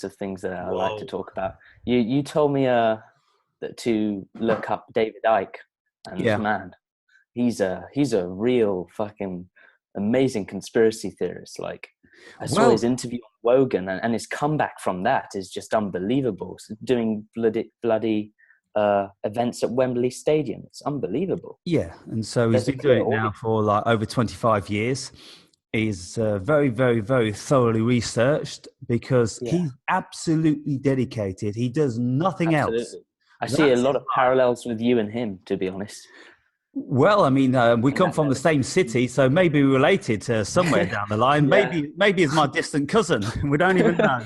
of things that I like to Whoa. talk about. You told me that to look up David Icke, and Yeah. man, he's a real fucking amazing conspiracy theorist. Like, I saw his Well, interview on Wogan, and his comeback from that is just unbelievable. Doing bloody events at Wembley Stadium, it's unbelievable. yeah. And so he's There's a been clear doing it now audience. for like over 25 years. He's very, very, very thoroughly researched because Yeah, he's absolutely dedicated. He does nothing else. absolutely. I see a That's lot his of life. parallels with you and him, to be honest. Well, I mean, we In come that from the level. same city, so maybe we're related somewhere down the line. Yeah. Maybe he's my distant cousin. We don't even know.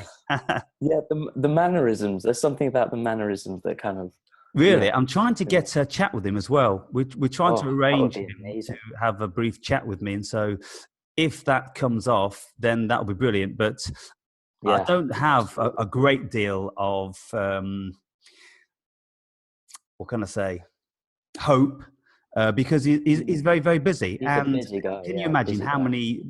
Yeah, the mannerisms. There's something about the mannerisms that kind of, Really, yeah. I'm trying to get a chat with him as well. We're trying to Oh, that would arrange be him to amazing. have a brief chat with me, and so if that comes off, then that'll be brilliant. But I Yeah, don't have absolutely. a great deal of what can I say, hope, because he's very, very busy. He's a And busy guy. can you Yeah, imagine busy how guy. many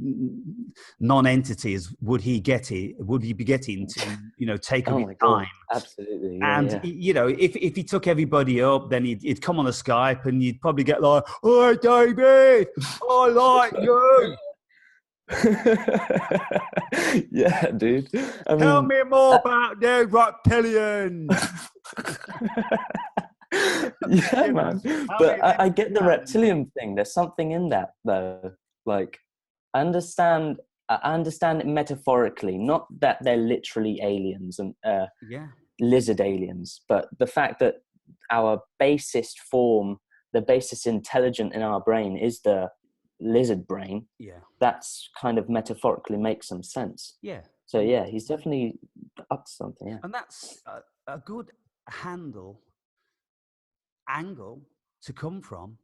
non-entities would he be getting to, take of Oh his my time? God, absolutely. Yeah, And, yeah. if he took everybody up, then he'd come on a Skype and you'd probably get like, "Hi, David, I like you. Yeah, dude. I Tell mean, me more that, about the reptilians." yeah, You know, man. how But many of them I do get you the have? reptilian thing. There's something in that, though. Like, I understand. I understand it metaphorically, not that they're literally aliens and Yeah, lizard aliens, but the fact that our basest form, the basest intelligent in our brain, is the lizard brain. yeah, That's kind of metaphorically makes some sense. yeah. So yeah, he's definitely up to something. Yeah. And that's a good handle angle to come from,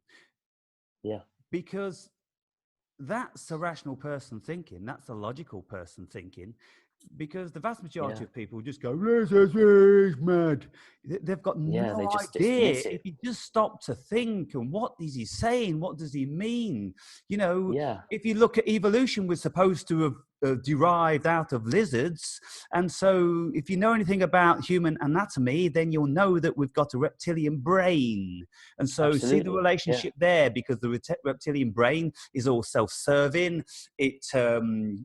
Yeah. because that's a rational person thinking, that's a logical person thinking, because the vast majority Yeah. of people just go, "This is mad." They've got Yeah. They no just idea. dismiss it. If you just stop to think, and what is he saying? What does he mean? You know, Yeah. if you look at evolution, we're supposed to have derived out of lizards. And so if you know anything about human anatomy, then you'll know that we've got a reptilian brain. And so see the Absolutely. Yeah. relationship there, because the reptilian brain is all self-serving. It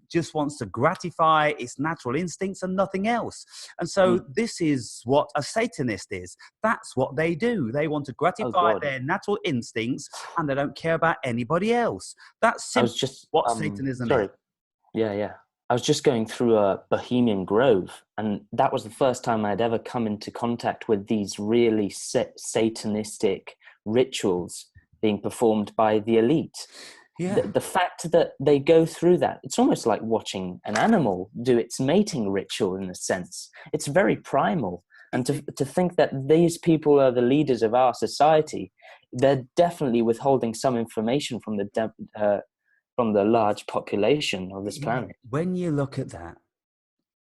just wants to gratify its natural instincts and nothing else. And so this is what a Satanist is. That's what they do. They want to Oh gratify God. their natural instincts, and they don't care about anybody else. That's I was simply just what Satanism is. sorry. Yeah. Yeah. I was just going through a Bohemian Grove, and that was the first time I'd ever come into contact with these really satanistic rituals being performed by the elite. Yeah. The fact that they go through that, it's almost like watching an animal do its mating ritual in a sense. It's very primal. And to think that these people are the leaders of our society, they're definitely withholding some information from the large population of this planet. When you look at that,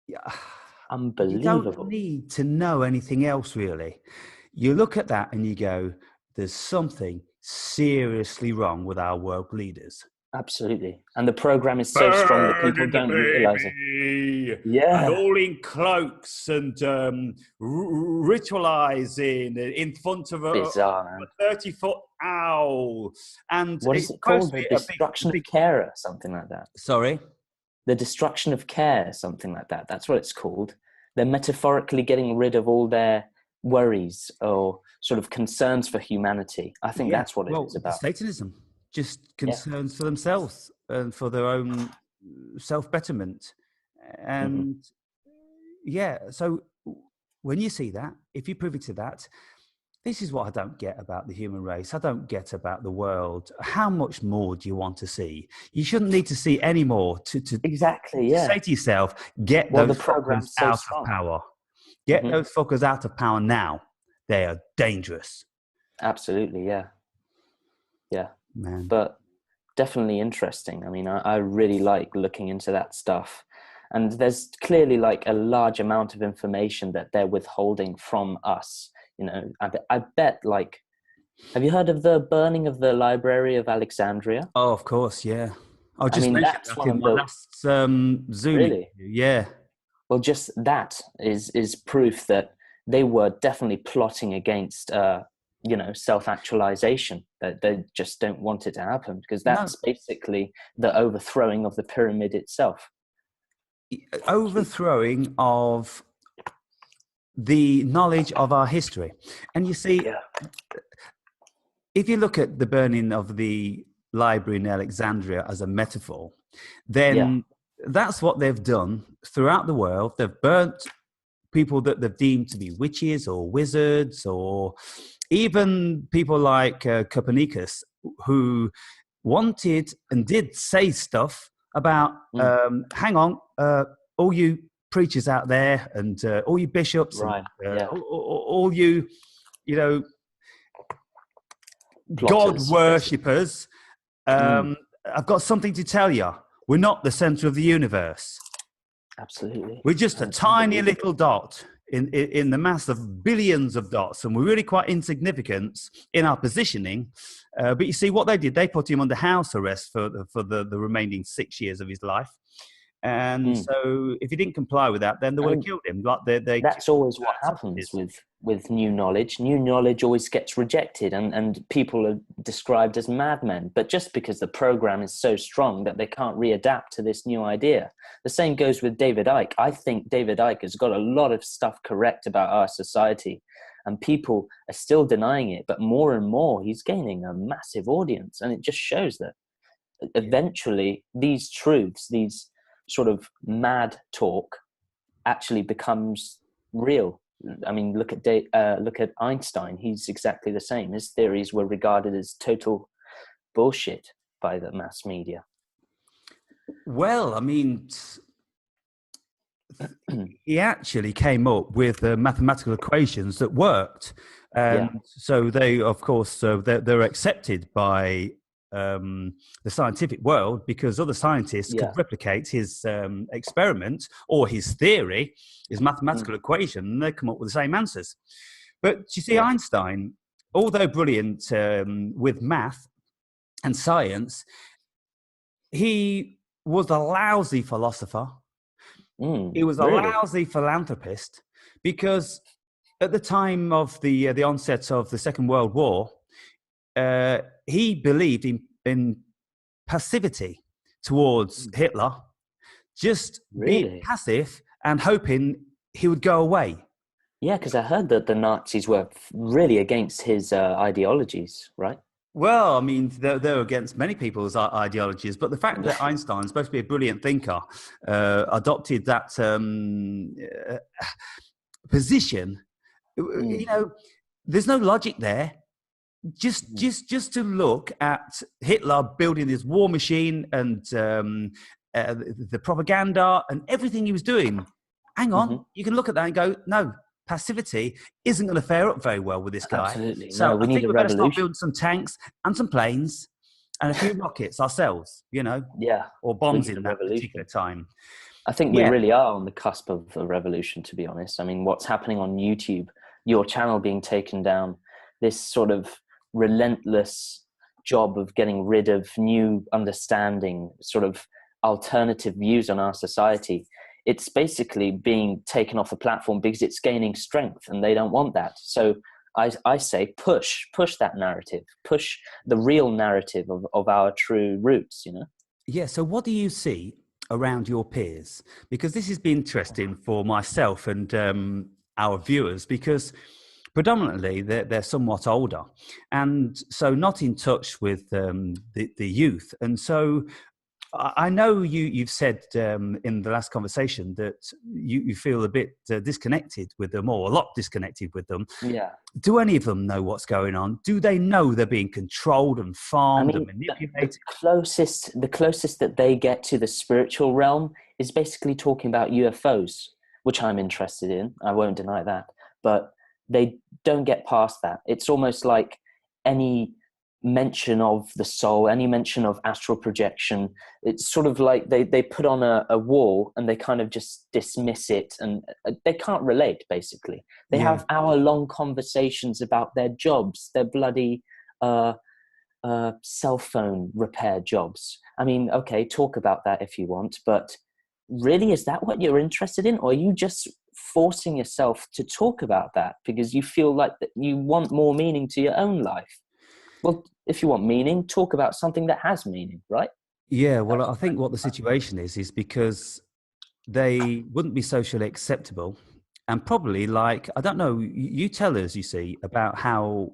yeah, you don't Unbelievable. need to know anything else, really. You look at that and you go, there's something seriously wrong with our world leaders. Absolutely. And the program is so strong that people Burning the don't realize it. baby, and Yeah. all in cloaks and ritualizing in front of a Bizarre, man. 30-foot owl. And What is it's it supposed called? to The be destruction of big. care or something like that. Sorry? The destruction of care, something like that. That's what it's called. They're metaphorically getting rid of all their worries or sort of concerns for humanity. I think Yeah, that's what it well, is about. Satanism, just Yeah. concerns for themselves and for their own self-betterment. And yeah, so when you see that, if you're privy to that, this is what I don't get about the human race. I don't get about the world. How much more do you want to see? You shouldn't need to see any more to Exactly, say yeah. to yourself, get Well, the those fuckers program's so out of strong. power. Get those fuckers out of power now. They are dangerous. Absolutely, yeah. Yeah. Man. But definitely interesting. I mean, I really like looking into that stuff. And there's clearly like a large amount of information that they're withholding from us. You know, I bet like, have you heard of the burning of the Library of Alexandria? Oh, of course, yeah. I I just mean, mentioned that's that one in of my the, last Zoom really? interview. Yeah. Well, just that is proof that they were definitely plotting against, self-actualization. That they just don't want it to happen, because No, that's basically the overthrowing of the pyramid itself. overthrowing of the knowledge of our history. And you see, Yeah. if you look at the burning of the library in Alexandria as a metaphor, Yeah. then that's what they've done throughout the world. They've burnt people that they've deemed to be witches or wizards, or even people like Copernicus, who wanted and did say stuff about, Mm. hang on, all you preachers out there, and all you bishops, and Right. Yeah. all you, you know, God Plotters, basically. worshippers, Mm. I've got something to tell you. We're not the center of the universe. Absolutely. We're just a And it's tiny unbelievable. little dot in the mass of billions of dots, and we're really quite insignificant in our positioning. But you see, what they did, they put him under house arrest for the remaining 6 years of his life. And Mm. so, if he didn't comply with that, then they would have And killed him. Like they that's killed always what happens Socrates. with new knowledge. New knowledge always gets rejected, and people are described as madmen, but just because the program is so strong that they can't readapt to this new idea. The same goes with David Icke. I think David Icke has got a lot of stuff correct about our society, and people are still denying it, but more and more he's gaining a massive audience, and it just shows that eventually these truths, these sort of mad talk, actually becomes real. I mean, look at Einstein. He's exactly the same. His theories were regarded as total bullshit by the mass media. Well, I mean, he actually came up with mathematical equations that worked, Yeah. and so they, of course, they're accepted by the scientific world, because other scientists could Yeah. replicate his experiment or his theory, his Mm. mathematical equation, and they come up with the same answers. But you see, Yeah. Einstein, although brilliant with math and science, he was a lousy philosopher. He was a Really? lousy philanthropist, because at the time of the onset of the Second World War, he believed in passivity towards Hitler, just being Really? passive and hoping he would go away. Yeah, because I heard that the Nazis were really against his ideologies, right? Well, I mean, they're against many people's ideologies, but the fact that Einstein, supposed to be a brilliant thinker, adopted that position, Mm. there's no logic there. Just to look at Hitler building this war machine, and the propaganda and everything he was doing. Hang on, Mm-hmm. you can look at that and go, no, passivity isn't going to fare up very well with this guy. Absolutely. No, So we I need think a we better start revolution. building some tanks and some planes and a few rockets ourselves, Yeah, or we bombs need a in that particular revolution. time. I think we Yeah, really are on the cusp of a revolution, to be honest. I mean, what's happening on YouTube, your channel being taken down, this sort of relentless job of getting rid of new understanding, sort of alternative views on our society. It's basically being taken off the platform because it's gaining strength, and they don't want that. So I say push that narrative, push the real narrative of our true roots, you know? Yeah. So, what do you see around your peers? Because this has been interesting for myself and our viewers, because predominantly they're somewhat older, and so not in touch with the youth. And so, I know you've said in the last conversation that you feel a bit disconnected with them, or a lot disconnected with them. Yeah. Do any of them know what's going on? Do they know they're being controlled and I farmed and mean, manipulated? the closest that they get to the spiritual realm is basically talking about UFOs, which I'm interested in. I won't deny that, but they don't get past that. It's almost like any mention of the soul, any mention of astral projection. It's sort of like they put on a wall and they kind of just dismiss it, and they can't relate. Basically, they Yeah. have hour-long conversations about their jobs, their bloody. Cell phone repair jobs. I mean, okay, talk about that if you want, but really, is that what you're interested in? Or are you just forcing yourself to talk about that because you feel like that you want more meaning to your own life? Well, if you want meaning, talk about something that has meaning, right? Yeah, well, I think what the situation is because they wouldn't be socially acceptable. And probably, like, I don't know, you tell us, you see, about how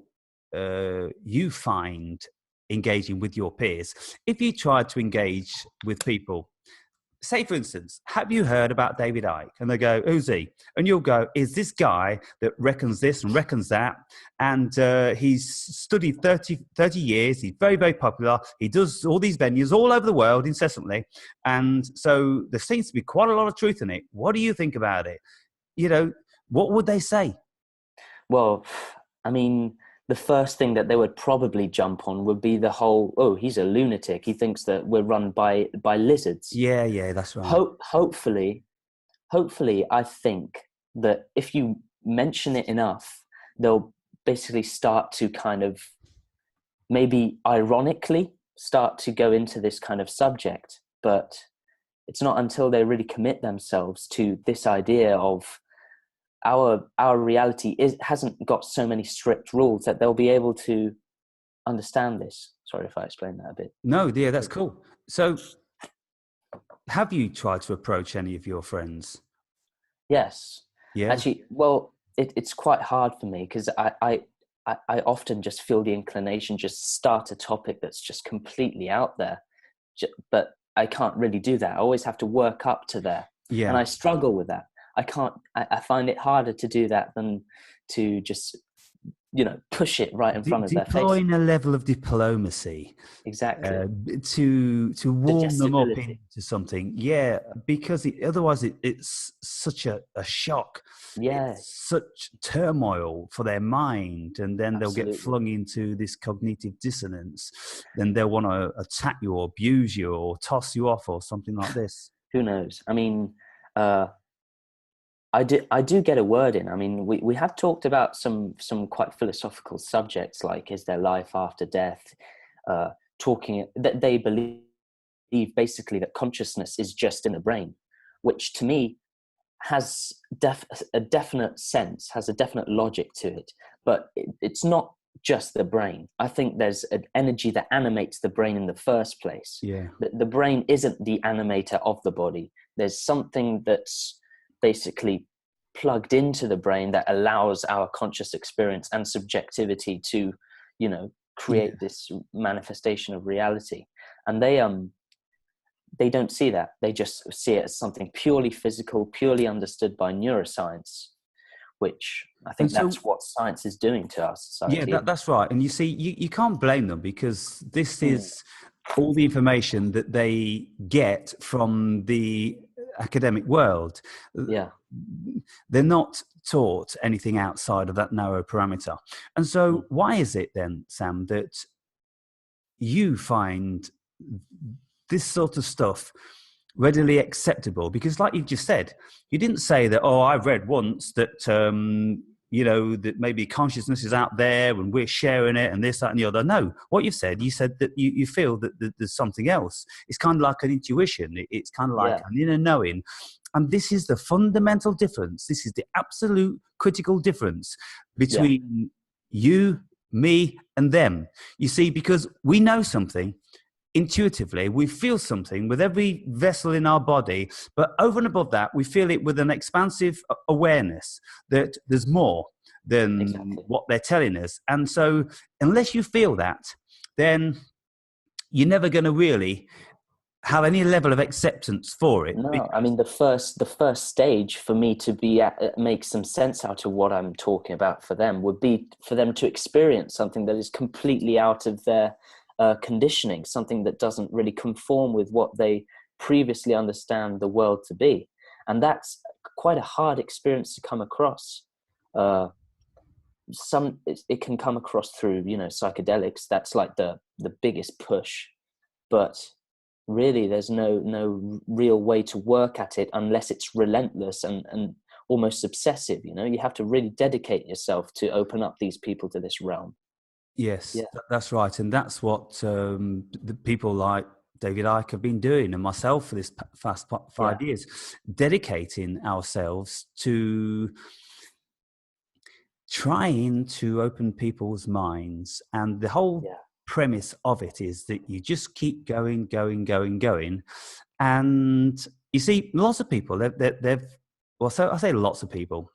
you find engaging with your peers. If you tried to engage with people, say, for instance, have you heard about David Icke? And they go, who's he? And you'll go, is this guy that reckons this and reckons that. And he's studied 30 years. He's very, very popular. He does all these venues all over the world incessantly. And so there seems to be quite a lot of truth in it. What do you think about it? You know, what would they say? Well, I mean, the first thing that they would probably jump on would be the whole, oh, he's a lunatic. He thinks that we're run by lizards. Yeah, that's right. Hopefully, I think that if you mention it enough, they'll basically start to kind of, maybe ironically, start to go into this kind of subject. But it's not until they really commit themselves to this idea of our reality hasn't got so many strict rules that they'll be able to understand this. Sorry if I explained that a bit. No, yeah, that's cool. So have you tried to approach any of your friends? Yes. Yeah. Actually, well, it's quite hard for me because I often just feel the inclination just start a topic that's just completely out there. But I can't really do that. I always have to work up to there. Yeah. And I struggle with that. I find it harder to do that than to just, push it right in front of their face. Deploying a level of diplomacy. Exactly. To warm them up Digestibility. into something. Yeah, because otherwise it's such a shock. Yeah. It's such turmoil for their mind, and then they'll Absolutely. get flung into this cognitive dissonance. Then they'll want to attack you or abuse you or toss you off or something like this. Who knows? I mean, I do get a word in. I mean, we have talked about some quite philosophical subjects, like is there life after death? Talking that they believe basically that consciousness is just in the brain, which to me has a definite sense, has a definite logic to it. But it's not just the brain. I think there's an energy that animates the brain in the first place. Yeah. The brain isn't the animator of the body. There's something that's basically plugged into the brain that allows our conscious experience and subjectivity to, create this manifestation of reality. And they don't see that. They just see it as something purely physical, purely understood by neuroscience, which I think that's what science is doing to our society. Yeah, that's right. And you see, you can't blame them because this is all the information that they get from the academic world. Yeah. They're not taught anything outside of that narrow parameter. And so why is it then, Sam, that you find this sort of stuff readily acceptable? Because like you just said, you didn't say that, oh, I've read once that, that maybe consciousness is out there and we're sharing it and this, that, and the other. No, what you said that you feel that there's something else. It's kind of like an intuition. It's kind of like an inner knowing. And this is the fundamental difference. This is the absolute critical difference between you, me, and them. You see, because we know something intuitively, we feel something with every vessel in our body, but over and above that, we feel it with an expansive awareness that there's more than what they're telling us. And so unless you feel that, then you're never going to really have any level of acceptance for it. No, I mean the first stage for me to make some sense out of what I'm talking about for them would be for them to experience something that is completely out of their conditioning, something that doesn't really conform with what they previously understand the world to be, and that's quite a hard experience to come across. It can come across through psychedelics. That's like the biggest push, but really there's no real way to work at it unless it's relentless and almost obsessive. You have to really dedicate yourself to open up these people to this realm. Yes, that's right. And that's what the people like David Icke have been doing, and myself for this past 5 years, dedicating ourselves to trying to open people's minds. And the whole premise of it is that you just keep going. And you see, lots of people, so I say lots of people,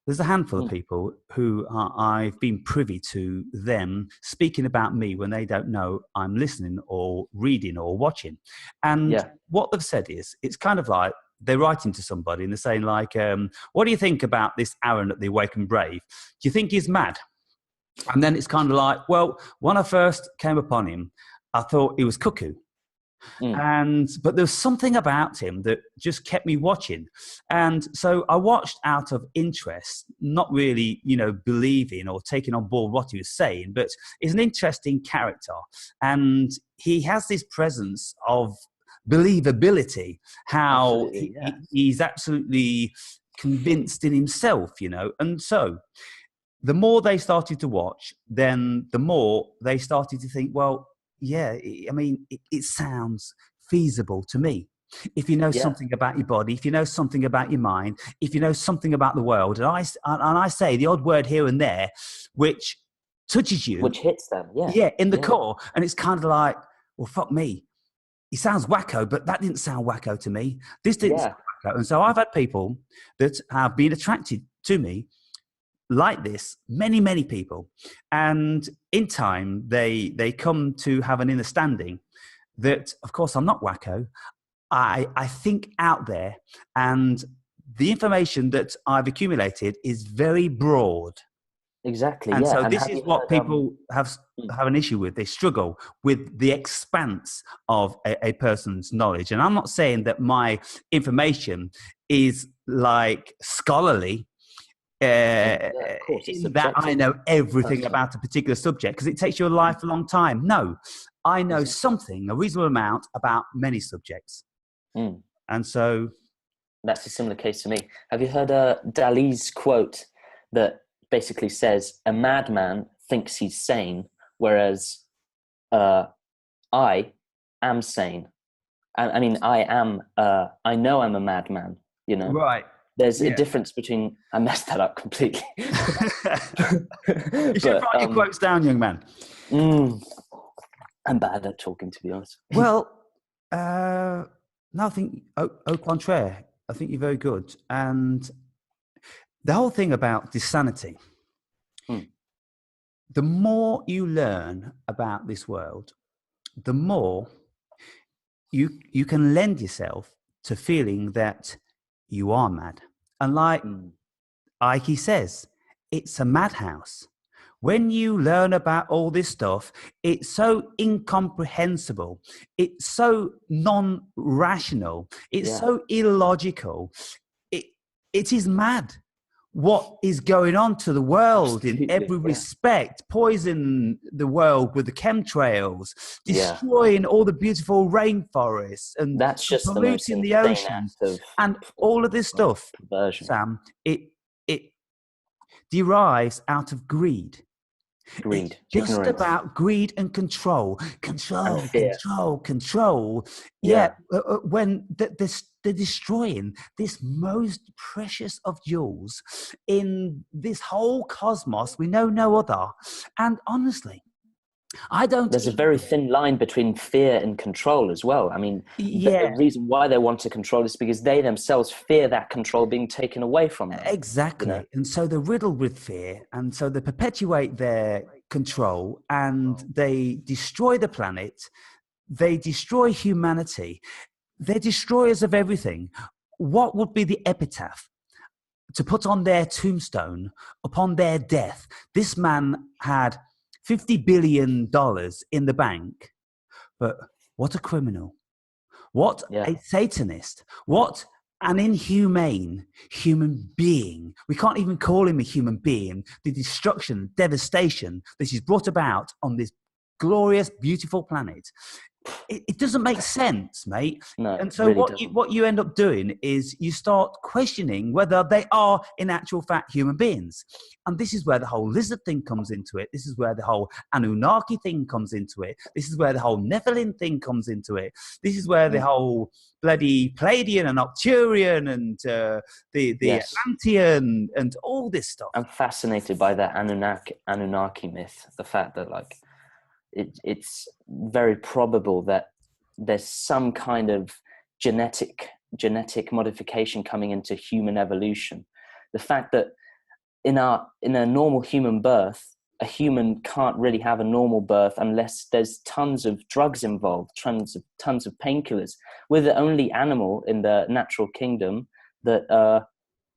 there's a handful of people who I've been privy to them speaking about me when they don't know I'm listening or reading or watching. And what they've said is, it's kind of like they're writing to somebody and they're saying like, what do you think about this Aaron at the Awake and Brave? Do you think he's mad? And then it's kind of like, well, when I first came upon him, I thought he was cuckoo. But there was something about him that just kept me watching. And so I watched out of interest, not really, believing or taking on board what he was saying, but he's an interesting character. And he has this presence of believability, how he's absolutely convinced in himself, And so the more they started to watch, then the more they started to think, well, I mean, it sounds feasible to me. If you know something about your body, if you know something about your mind, if you know something about the world, and I say the odd word here and there, which touches you, which hits them, in the core, and it's kind of like, well, fuck me. He sounds wacko, but that didn't sound wacko to me. This didn't sound wacko. And so I've had people that have been attracted to me like this, many people, and in time they come to have an understanding that, of course, I'm not wacko. I think out there, and the information that I've accumulated is very broad. Exactly. And so this is what people have an issue with. They struggle with the expanse of a person's knowledge. And I'm not saying that my information is like scholarly, that I know everything about a particular subject, because it takes you a lifelong time. No, I know something, a reasonable amount, about many subjects. And so that's a similar case to me. Have you heard Dali's quote that basically says, a madman thinks he's sane, whereas I am sane. I mean, I know I'm a madman, Right. There's a difference between... I messed that up completely. You should write your quotes down, young man. I'm bad at talking, to be honest. Well, no, I think au contraire. I think you're very good. And the whole thing about insanity, the more you learn about this world, the more you can lend yourself to feeling that you are mad. And like Ike says, it's a madhouse. When you learn about all this stuff, it's so incomprehensible. It's so non-rational. It's so illogical. It is mad what is going on to the world in every respect, poisoning the world with the chemtrails, destroying all the beautiful rainforests, and that's just polluting the oceans, and all of this stuff, perversion. Sam, it derives out of greed. Greed. It's just about greed and control. Control. Yeah. When they're destroying this most precious of jewels in this whole cosmos, we know no other. And honestly, there's a very thin line between fear and control as well. I mean, the reason why they want to control is because they themselves fear that control being taken away from them. Exactly. And so they're riddled with fear. And so they perpetuate their control, and they destroy the planet. They destroy humanity. They're destroyers of everything. What would be the epitaph to put on their tombstone upon their death? This man had $50 billion in the bank, but what a criminal, what a Satanist, what an inhumane human being. We can't even call him a human being. The destruction, devastation that he's brought about on this glorious, beautiful planet. it doesn't make sense, mate. No, And it so really doesn't. what you end up doing is you start questioning whether they are in actual fact human beings. And this is where the whole lizard thing comes into it. This is where the whole Anunnaki thing comes into it. This is where the whole Nephilim thing comes into it. This is where the whole bloody Pleiadian and Arcturian and the Yes. Atlantean and all this stuff. I'm fascinated by that Anunnaki myth. The fact that like it's very probable that there's some kind of genetic modification coming into human evolution. The fact that in a normal human birth, a human can't really have a normal birth unless there's tons of drugs involved, tons of painkillers. We're the only animal in the natural kingdom that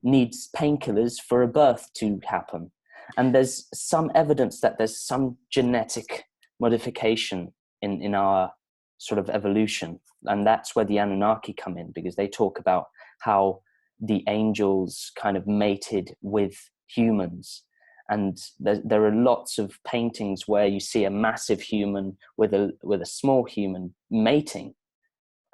needs painkillers for a birth to happen. And there's some evidence that there's some genetic modification in our sort of evolution. And that's where the Anunnaki come in, because they talk about how the angels kind of mated with humans. And there are lots of paintings where you see a massive human with a small human mating.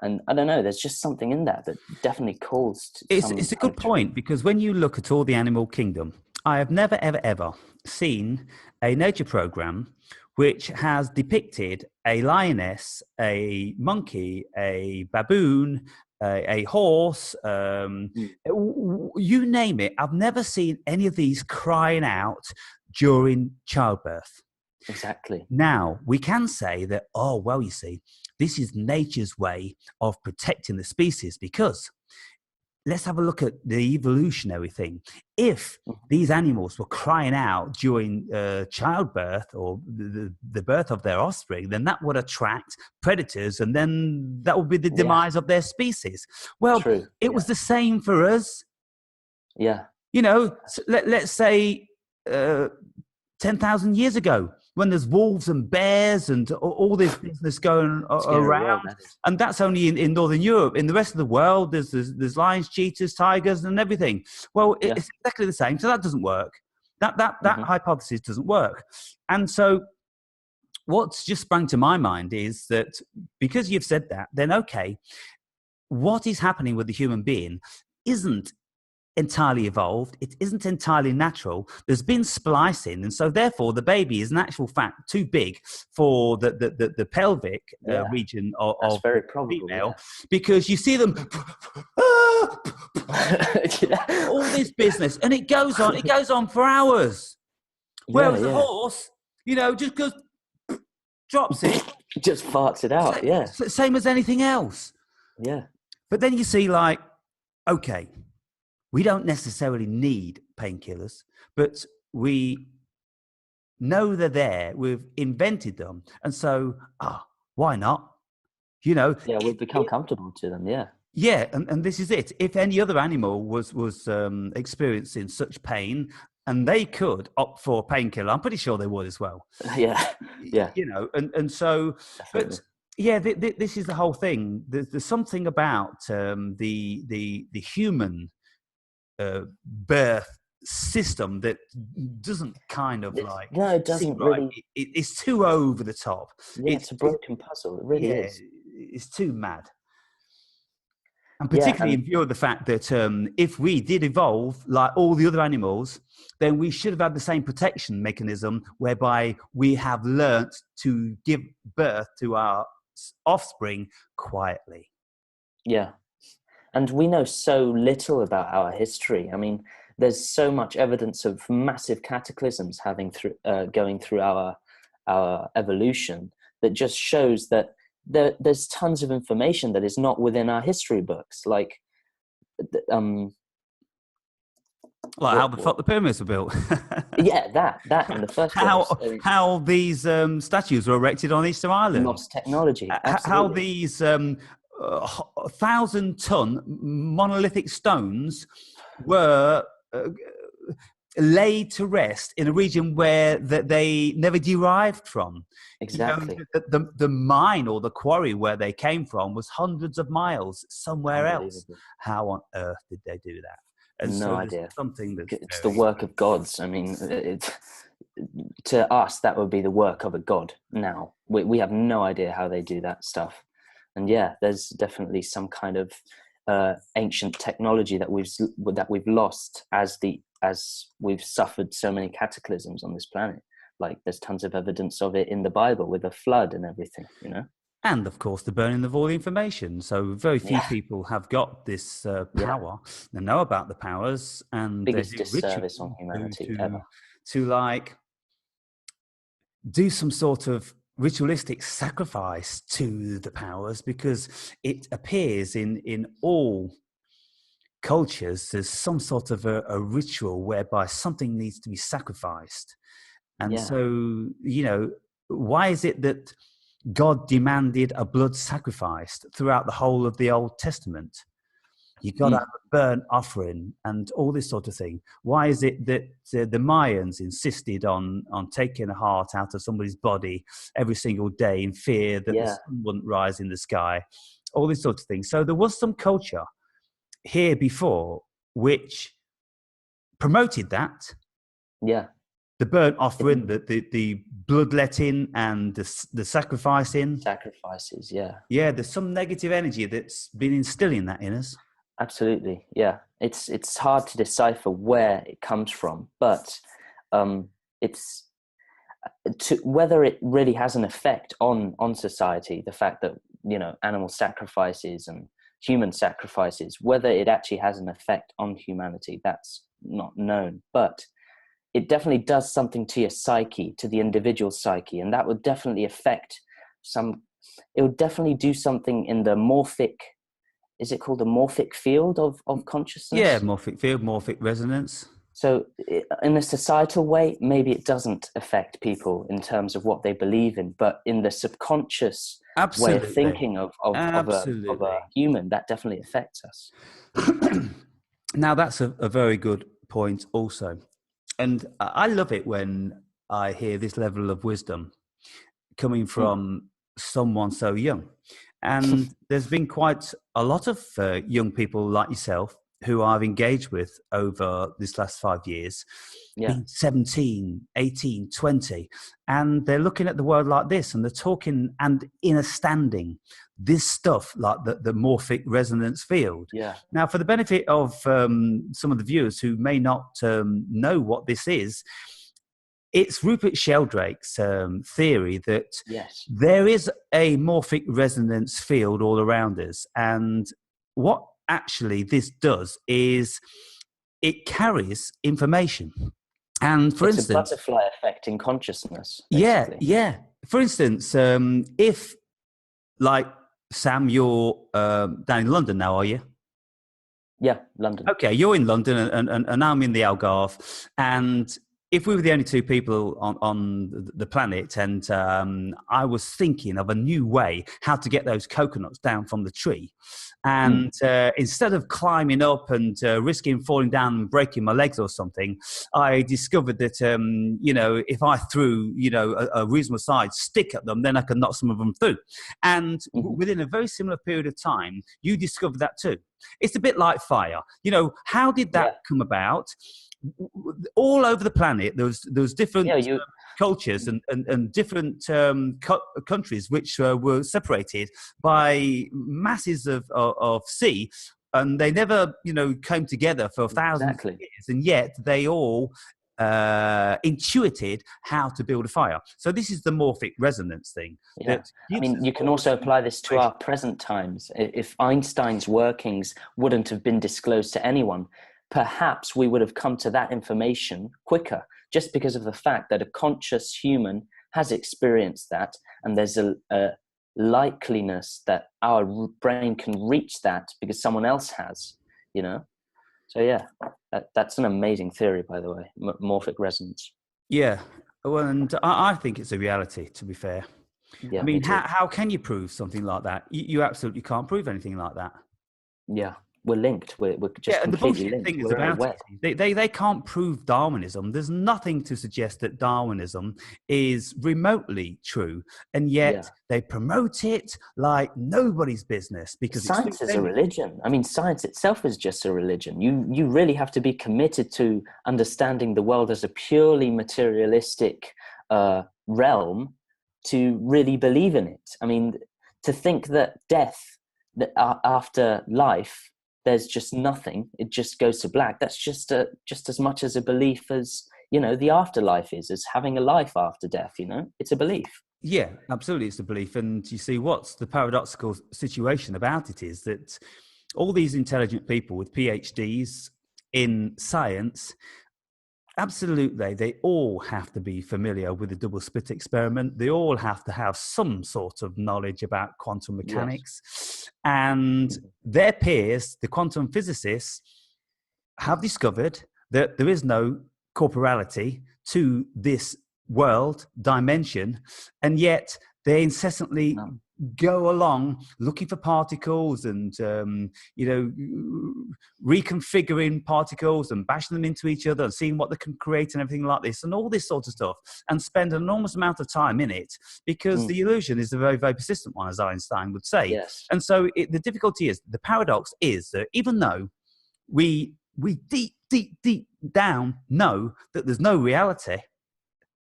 And I don't know, there's just something in that definitely calls to It's a good point, because when you look at all the animal kingdom, I have never, ever, ever seen a nature program which has depicted a lioness, a monkey, a baboon, a horse, you name it. I've never seen any of these crying out during childbirth. Exactly. Now, we can say that, oh, well, you see, this is nature's way of protecting the species, because let's have a look at the evolutionary thing. If these animals were crying out during childbirth or the birth of their offspring, then that would attract predators, and then that would be the demise of their species. Well, it was the same for us. Yeah. You know, so let's say 10,000 years ago, when there's wolves and bears and all this business going around. And that's only in Northern Europe. In the rest of the world, there's lions, cheetahs, tigers, and everything. Well, it's exactly the same. So that doesn't work. That hypothesis doesn't work. And so what's just sprung to my mind is that because you've said that, then okay, what is happening with the human being isn't entirely evolved. It isn't entirely natural. There's been splicing, and so therefore the baby is in actual fact too big for the pelvic region of very probable, female, because you see them all this business, and it goes on for hours. Whereas a horse, you know, just goes, drops it, just farts it out. Same as anything else. Yeah. But then you see, like, okay, we don't necessarily need painkillers, but we know they're there. We've invented them. And so, why not? You know? Yeah, we've become comfortable to them, yeah. Yeah, and this is it. If any other animal was experiencing such pain and they could opt for a painkiller, I'm pretty sure they would as well. Yeah. You know, and so... Definitely. But, yeah, this is the whole thing. There's something about the human birth system that doesn't kind of like... No, it doesn't really... Right. It's too over the top. Yeah, it's a broken puzzle. It really is. It's too mad. And particularly in view of the fact that if we did evolve like all the other animals, then we should have had the same protection mechanism whereby we have learnt to give birth to our offspring quietly. Yeah. And we know so little about our history. I mean, there's so much evidence of massive cataclysms going through our evolution that just shows that there's tons of information that is not within our history books. Like, how the pyramids were built. Yeah, that in the first place. How these statues were erected on Easter Island. Lost technology. Absolutely. How these 1,000-ton monolithic stones were laid to rest in a region where they never derived from. Exactly. You know, the mine or the quarry where they came from was hundreds of miles somewhere else. How on earth did they do that? And no idea. Something that's it's the work of gods. I mean, to us, that would be the work of a god. Now we have no idea how they do that stuff. And yeah, there's definitely some kind of ancient technology that we've lost as we've suffered so many cataclysms on this planet. Like there's tons of evidence of it in the Bible with the flood and everything, you know. And of course, the burning of all the information. So very few people have got this power. They know about the powers, and biggest they do disservice on humanity ever. To like do some sort of ritualistic sacrifice to the powers, because it appears in all cultures there's some sort of a ritual whereby something needs to be sacrificed. And so, you know, why is it that God demanded a blood sacrifice throughout the whole of the Old Testament? You've got to have a burnt offering and all this sort of thing. Why is it that the Mayans insisted on taking a heart out of somebody's body every single day in fear that the sun wouldn't rise in the sky? All this sort of thing. So there was some culture here before which promoted that. Yeah. The burnt offering, the bloodletting, and the sacrificing. Sacrifices, yeah. Yeah, there's some negative energy that's been instilling that in us. Absolutely, yeah. It's hard to decipher where it comes from, but it's whether it really has an effect on society. The fact that, you know, animal sacrifices and human sacrifices, whether it actually has an effect on humanity, that's not known. But it definitely does something to your psyche, to the individual psyche, and that would definitely affect it would definitely do something in the morphic, is it called the morphic field of consciousness? Yeah, morphic field, morphic resonance. So in a societal way, maybe it doesn't affect people in terms of what they believe in, but in the subconscious way of thinking of a human, that definitely affects us. Now, that's a very good point also. And I love it when I hear this level of wisdom coming from someone so young. And there's been quite a lot of young people like yourself who I've engaged with over this last 5 years, being 17, 18, 20, and they're looking at the world like this, and they're talking and understanding this stuff like the morphic resonance field. Yeah. Now, for the benefit of some of the viewers who may not know what this is, it's Rupert Sheldrake's theory that there is a morphic resonance field all around us. And what actually this does is it carries information. And for instance, a butterfly effect in consciousness. Basically. Yeah. For instance, if, like, Sam, you're down in London now, are you? Yeah, London. Okay, you're in London and I'm in the Algarve. And if we were the only two people on the planet, and I was thinking of a new way how to get those coconuts down from the tree, and instead of climbing up and risking falling down and breaking my legs or something, I discovered that, you know, if I threw, you know, a reasonable sized stick at them, then I could knock some of them through. And within a very similar period of time, you discovered that too. It's a bit like fire. You know, how did that come about? All over the planet, there was different cultures and different countries which were separated by masses of sea, and they never, you know, came together for thousands of years, and yet they all intuited how to build a fire. So this is the morphic resonance thing. I mean, you can also apply this to our present times. If Einstein's workings wouldn't have been disclosed to anyone, perhaps we would have come to that information quicker, just because of the fact that a conscious human has experienced that, and there's a likeliness that our brain can reach that because someone else has, you know? So yeah, that's an amazing theory, by the way, morphic resonance. Yeah, well, and I think it's a reality, to be fair. Yeah, I mean, how can you prove something like that? You absolutely can't prove anything like that. Yeah. We're linked. We're just completely linked. Thing is about it, they can't prove Darwinism. There's nothing to suggest that Darwinism is remotely true, and yet they promote it like nobody's business, because science is a religion. I mean, science itself is just a religion. You really have to be committed to understanding the world as a purely materialistic realm to really believe in it. I mean, to think that death, that after life, there's just nothing. It just goes to black. That's just as much as a belief as, you know, the afterlife is, as having a life after death. You know, it's a belief. Yeah, absolutely, it's a belief. And you see, what's the paradoxical situation about it is that all these intelligent people with PhDs in science, absolutely, they all have to be familiar with the double slit experiment. They all have to have some sort of knowledge about quantum mechanics. And their peers, the quantum physicists, have discovered that there is no corporality to this world dimension, and yet they incessantly go along looking for particles and reconfiguring particles and bashing them into each other and seeing what they can create and everything like this and all this sort of stuff, and spend an enormous amount of time in it because the illusion is a very, very persistent one, as Einstein would say. And so the difficulty is, the paradox is that even though we deep down know that there's no reality,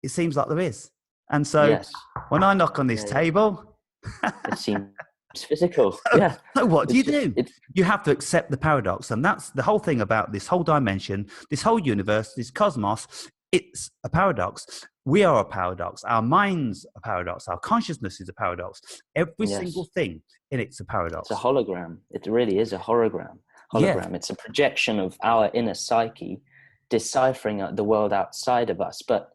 it seems like there is. And so when I knock on this table, it seems physical. So what do you do? You have to accept the paradox. And that's the whole thing about this whole dimension, this whole universe, this cosmos. It's a paradox. We are a paradox. Our mind's a paradox. Our consciousness is a paradox. Every single thing in it's a paradox. It's a hologram. It really is a hologram. It's a projection of our inner psyche deciphering the world outside of us. But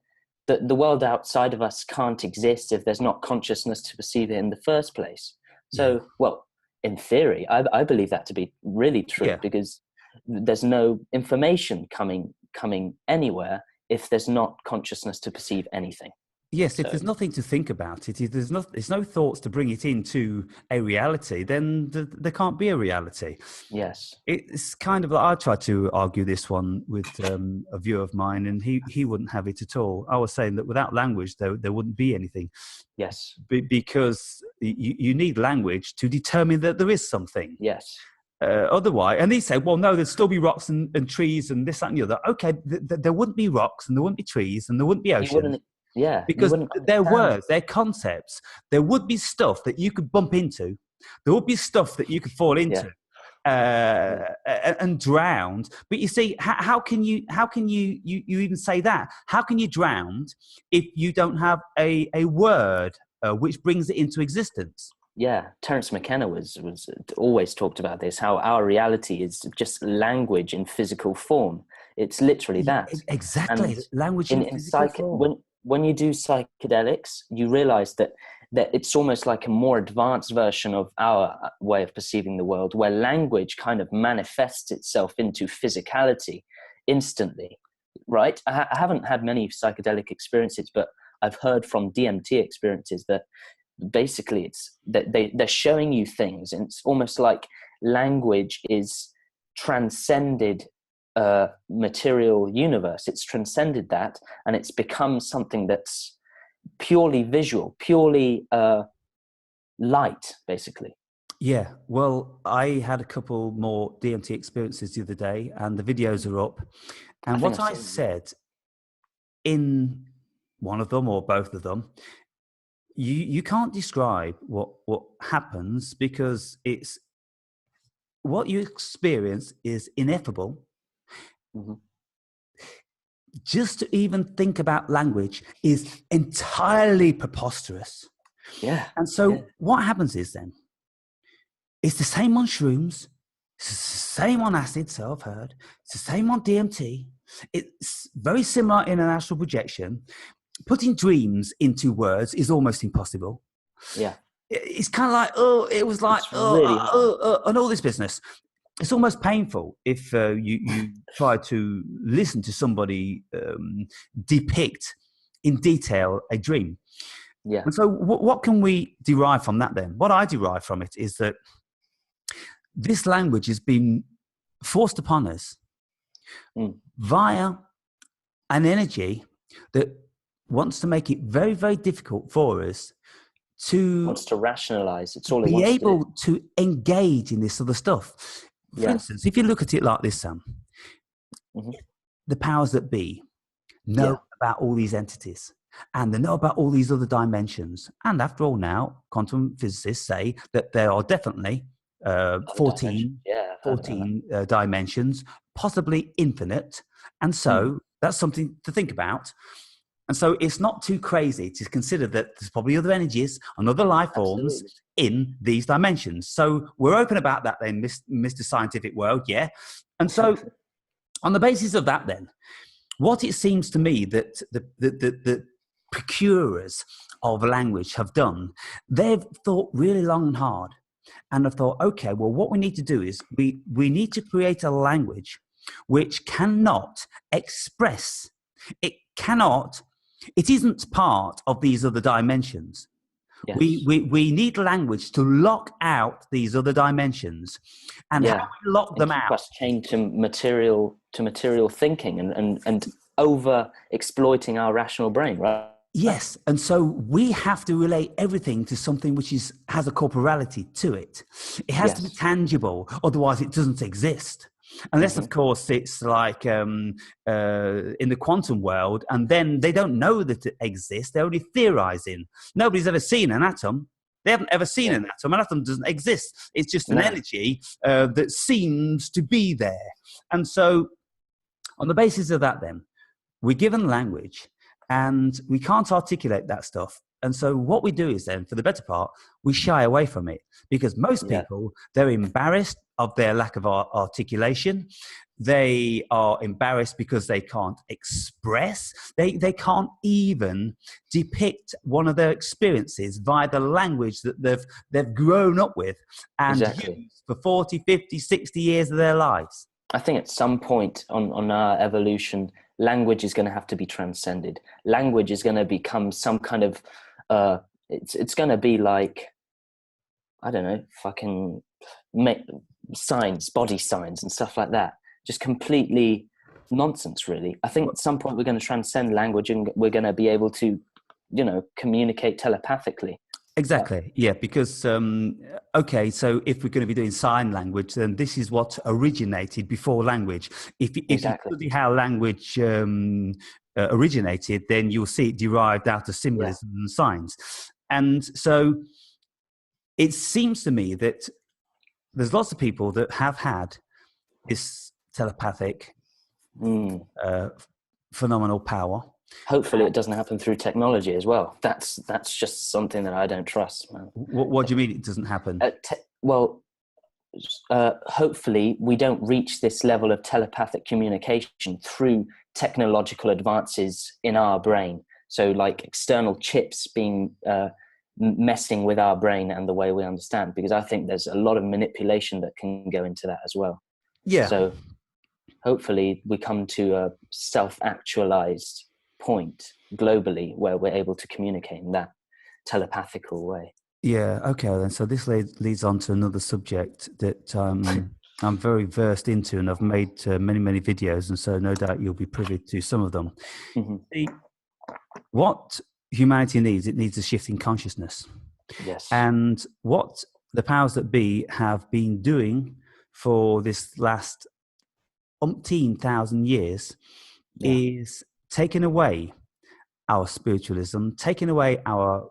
the world outside of us can't exist if there's not consciousness to perceive it in the first place. So, well, in theory, I believe that to be really true, because there's no information coming anywhere if there's not consciousness to perceive anything. Yes, if there's nothing to think about it, if there's no thoughts to bring it into a reality, then there can't be a reality. Yes. It's kind of like, I tried to argue this one with a viewer of mine, and he wouldn't have it at all. I was saying that without language, there wouldn't be anything. Yes. Because you need language to determine that there is something. Yes. Otherwise, and he said, well, no, there'd still be rocks and trees and this, that, and the other. Okay, there wouldn't be rocks and there wouldn't be trees and there wouldn't be oceans. Yeah, because their words, their concepts, there would be stuff that you could bump into. There would be stuff that you could fall into and drown. But you see, how can you even say that? How can you drown if you don't have a word which brings it into existence? Yeah, Terence McKenna was always talked about this, how our reality is just language in physical form. It's literally that. Exactly, and language in physical form. When you do psychedelics, you realize that it's almost like a more advanced version of our way of perceiving the world, where language kind of manifests itself into physicality instantly, right? I haven't had many psychedelic experiences, but I've heard from DMT experiences that basically it's that they're showing you things, and it's almost like language is transcended material universe. It's transcended that, and it's become something that's purely visual, purely light, basically. Yeah, well, I had a couple more DMT experiences the other day, and the videos are up. And what I said in one of them or both of them, you can't describe what happens, because it's what you experience is ineffable. Mm-hmm. Just to even think about language is entirely preposterous. Yeah. And so what happens is then, it's the same on shrooms, it's the same on acid, so I've heard, it's the same on DMT, it's very similar in an astral projection. Putting dreams into words is almost impossible. Yeah. It's kind of like, it was like, and all this business. It's almost painful if you try to listen to somebody depict in detail a dream. Yeah. And so what can we derive from that then? What I derive from it is that this language has been forced upon us via an energy that wants to make it very, very difficult for us to... wants to rationalize. It's all it be wants able to engage in this other stuff. For instance, if you look at it like this, Sam, the powers that be know about all these entities. and they know about all these other dimensions. And after all, now quantum physicists say that there are definitely Other 14, Yeah, I've heard about that. dimensions, possibly infinite. And so that's something to think about. And so it's not too crazy to consider that there's probably other energies and other life forms Absolutely. in these dimensions. So we're open about that then, Mr. Scientific World, yeah. And so on the basis of that then, what it seems to me that the procurers of language have done, they've thought really long and hard, and have thought, okay, well, what we need to do is we need to create a language which cannot express, it isn't part of these other dimensions. Yes. We need language to lock out these other dimensions, and how we lock them keep out. us chained to material thinking and over exploiting our rational brain, right? Yes, and so we have to relate everything to something which has a corporality to it. It has to be tangible, otherwise it doesn't exist. Unless, of course, it's like in the quantum world, and then they don't know that it exists. They're only theorizing. Nobody's ever seen an atom. They haven't ever seen an atom. An atom doesn't exist. It's just an energy that seems to be there. And so on the basis of that, then, we're given language, and we can't articulate that stuff. And so what we do is then, for the better part, we shy away from it, because most people, they're embarrassed of their lack of articulation. They are embarrassed because they can't express. They can't even depict one of their experiences via the language that they've grown up with and used for 40, 50, 60 years of their lives. I think at some point on our evolution, language is going to have to be transcended. Language is going to become some kind of it's going to be like, I don't know, fucking signs, body signs and stuff like that. Just completely nonsense, really. I think at some point we're going to transcend language, and we're going to be able to, communicate telepathically. Exactly. Yeah, because, okay, so if we're going to be doing sign language, then this is what originated before language. If you study how language originated, then you'll see it derived out of symbolism and signs. And so it seems to me that there's lots of people that have had this telepathic phenomenal power. Hopefully it doesn't happen through technology as well. That's just something that I don't trust, man. What do you mean it doesn't happen? Hopefully we don't reach this level of telepathic communication through technological advances in our brain. So like external chips being messing with our brain and the way we understand, because I think there's a lot of manipulation that can go into that as well. Yeah. So hopefully we come to a self-actualized point globally where we're able to communicate in that telepathical way. Yeah, okay then. So this leads on to another subject that I'm very versed into, and I've made many videos, and so no doubt you'll be privy to some of them. What humanity needs, it needs a shift in consciousness. Yes. And what the powers that be have been doing for this last umpteen thousand years is taking away our spiritualism, taking away our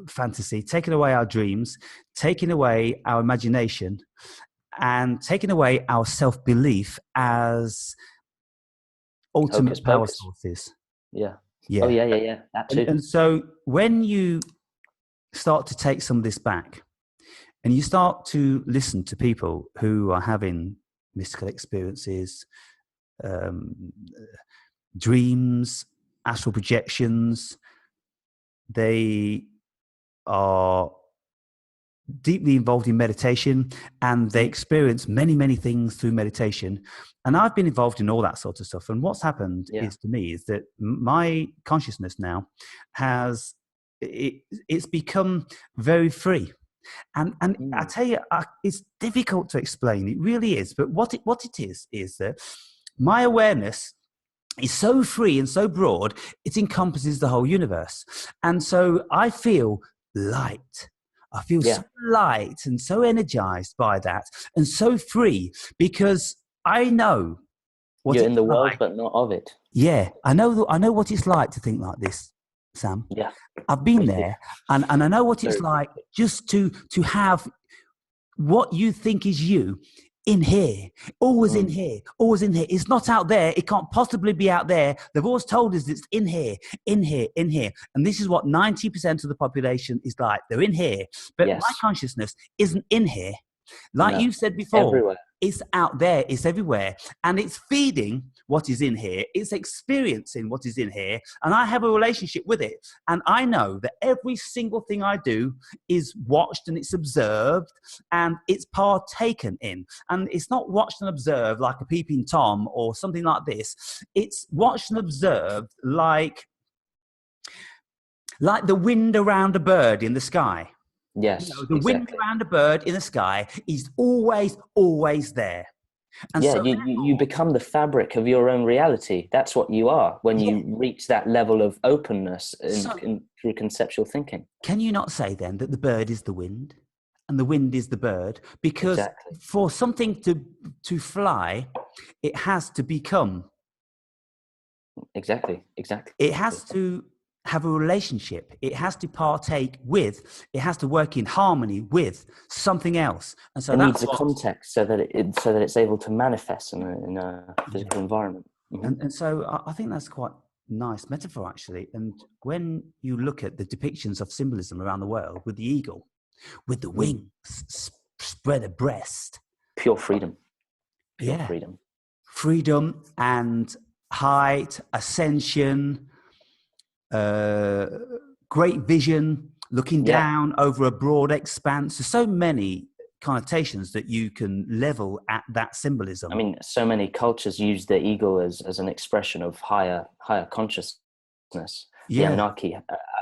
fantasy, taking away our dreams, taking away our imagination, and taking away our self-belief as ultimate power sources. Yeah. Oh, yeah. That too. And so when you start to take some of this back, and you start to listen to people who are having mystical experiences, dreams, astral projections, they are deeply involved in meditation, and they experience many things through meditation. And I've been involved in all that sort of stuff. And what's happened is that my consciousness now it's become very free. And I tell you, it's difficult to explain. It really is. But what it is that my awareness is so free and so broad, it encompasses the whole universe. And so I feel light. I feel so light and so energized by that, and so free, because I know what you're in the world, like. but not of it. Yeah, I know what it's like to think like this. Sam. Yeah. I've been Me too. there, and I know what it's Very like briefly. just to have what you think is you in here, always in Mm. here, always in here. It's not out there. It can't possibly be out there. They've always told us it's in here, in here, in here. And this is what 90% of the population is like. They're in here. But my Yes. consciousness isn't in here. Like No. you said It's before, everywhere. it's out there, it's everywhere. And it's feeding what is in here. It's experiencing what is in here. And I have a relationship with it. And I know that every single thing I do is watched and it's observed and it's partaken in. And it's not watched and observed like a peeping Tom or something like this. It's watched and observed like the wind around a bird in the sky. You know, Yes, the wind exactly. around a bird in the sky is always, always there. And Yeah, so, you become the fabric of your own reality. That's what you are when yeah. you reach that level of openness So, through conceptual thinking. can you not say then that the bird is the wind and the wind is the bird? Because Exactly. for something to fly, it has to become, Exactly. Exactly. it has to have a relationship, it has to partake with, it has to work in harmony with something else. And so It that's needs a what, context so that it's able to manifest in a yeah. physical environment. Hmm. And so I think that's quite nice metaphor, actually. And when you look at the depictions of symbolism around the world with the eagle, with the Mm. wings spread abreast, Pure freedom. Pure yeah, freedom. freedom and height, ascension, uh, great vision, looking Yeah. down over a broad expanse. There's so many connotations that you can level at that I symbolism. mean, so many cultures use the eagle as an expression of higher consciousness, the Yeah, Anunnaki.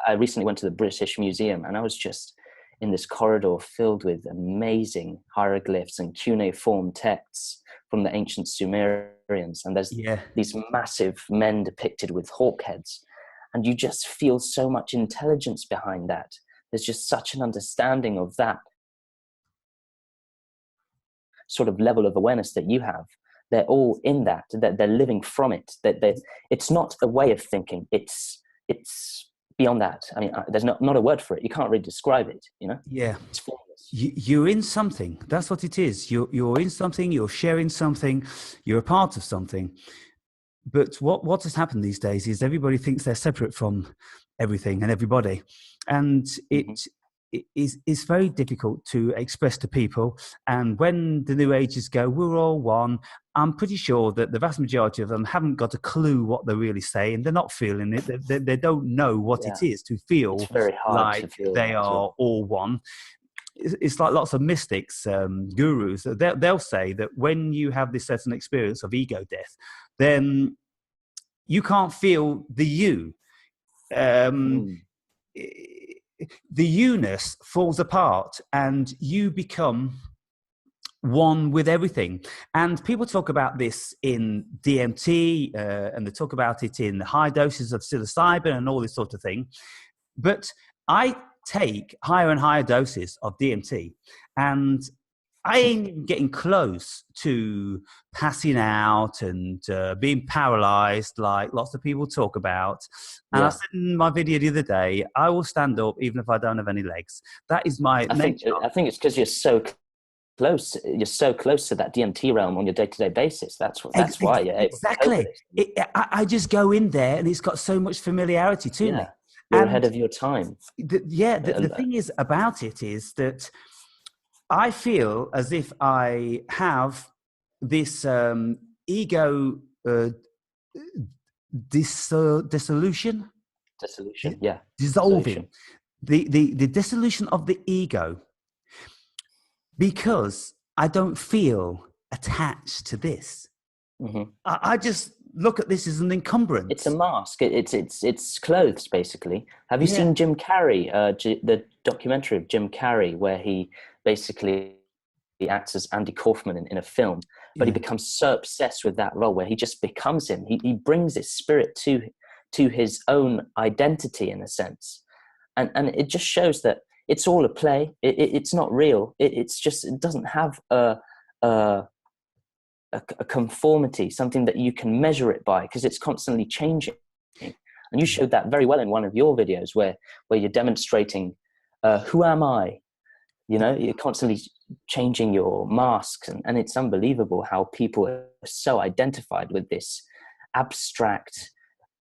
I recently went to the British Museum, and I was just in this corridor filled with amazing hieroglyphs and cuneiform texts from the ancient Sumerians. And there's yeah, these massive men depicted with hawk heads, and you just feel so much intelligence behind that. There's just such an understanding of that sort of level of awareness that you have. They're all in that they're living from it, it's not a way of thinking, it's beyond that. I mean, there's not a word for it. You can't really describe it, yeah. it's formless. You're in something. That's what it is. You're in something. You're sharing something. You're a part of something. But what has happened these days is everybody thinks they're separate from everything and everybody, and Mm-hmm. it is very difficult to express to people. And when the New Ages go, we're all one. I'm pretty sure that the vast majority of them haven't got a clue what they're really saying. They're not feeling it. They don't know what Yeah, it is to it's feel very hard to like feel they that as are well. all one. It's like lots of mystics, gurus. They'll say that when you have this certain experience of ego death, then you can't feel the you. Um, Mm. the you-ness falls apart and you become one with everything. And people talk about this in DMT, and they talk about it in high doses of psilocybin and all this sort of thing. But I take higher and higher doses of DMT, and I ain't even getting close to passing out and being paralyzed like lots of people talk about. And I Yeah, said in my video the other day, I will stand up even if I don't have any legs. That is my i think nature. i think it's because you're so close to that DMT realm on your day-to-day basis. That's why you're able to cope with Exactly. it. I just go in there and it's got so much familiarity to Yeah, me. you're And ahead of your time. the thing is about it is that I feel as if I have this ego dissolution, Dissolution, yeah. dissolving, Dissolution. the dissolution of the ego, because I don't feel attached to this. Hmm. I just look at this as an It's a encumbrance. mask. It's clothes, basically. Have you Yeah, seen Jim Carrey, the documentary of Jim Carrey, where he acts as Andy Kaufman in a film, but he yeah, becomes so obsessed with that role where he just becomes him. He brings his spirit to his own identity in a sense, and it just shows that it's all a play. It's not real. It doesn't have a a conformity, something that you can measure it by, because it's constantly changing. And you showed that very well in one of your videos where you're demonstrating, who am I? You know, you're constantly changing your masks, and it's unbelievable how people are so identified with this abstract,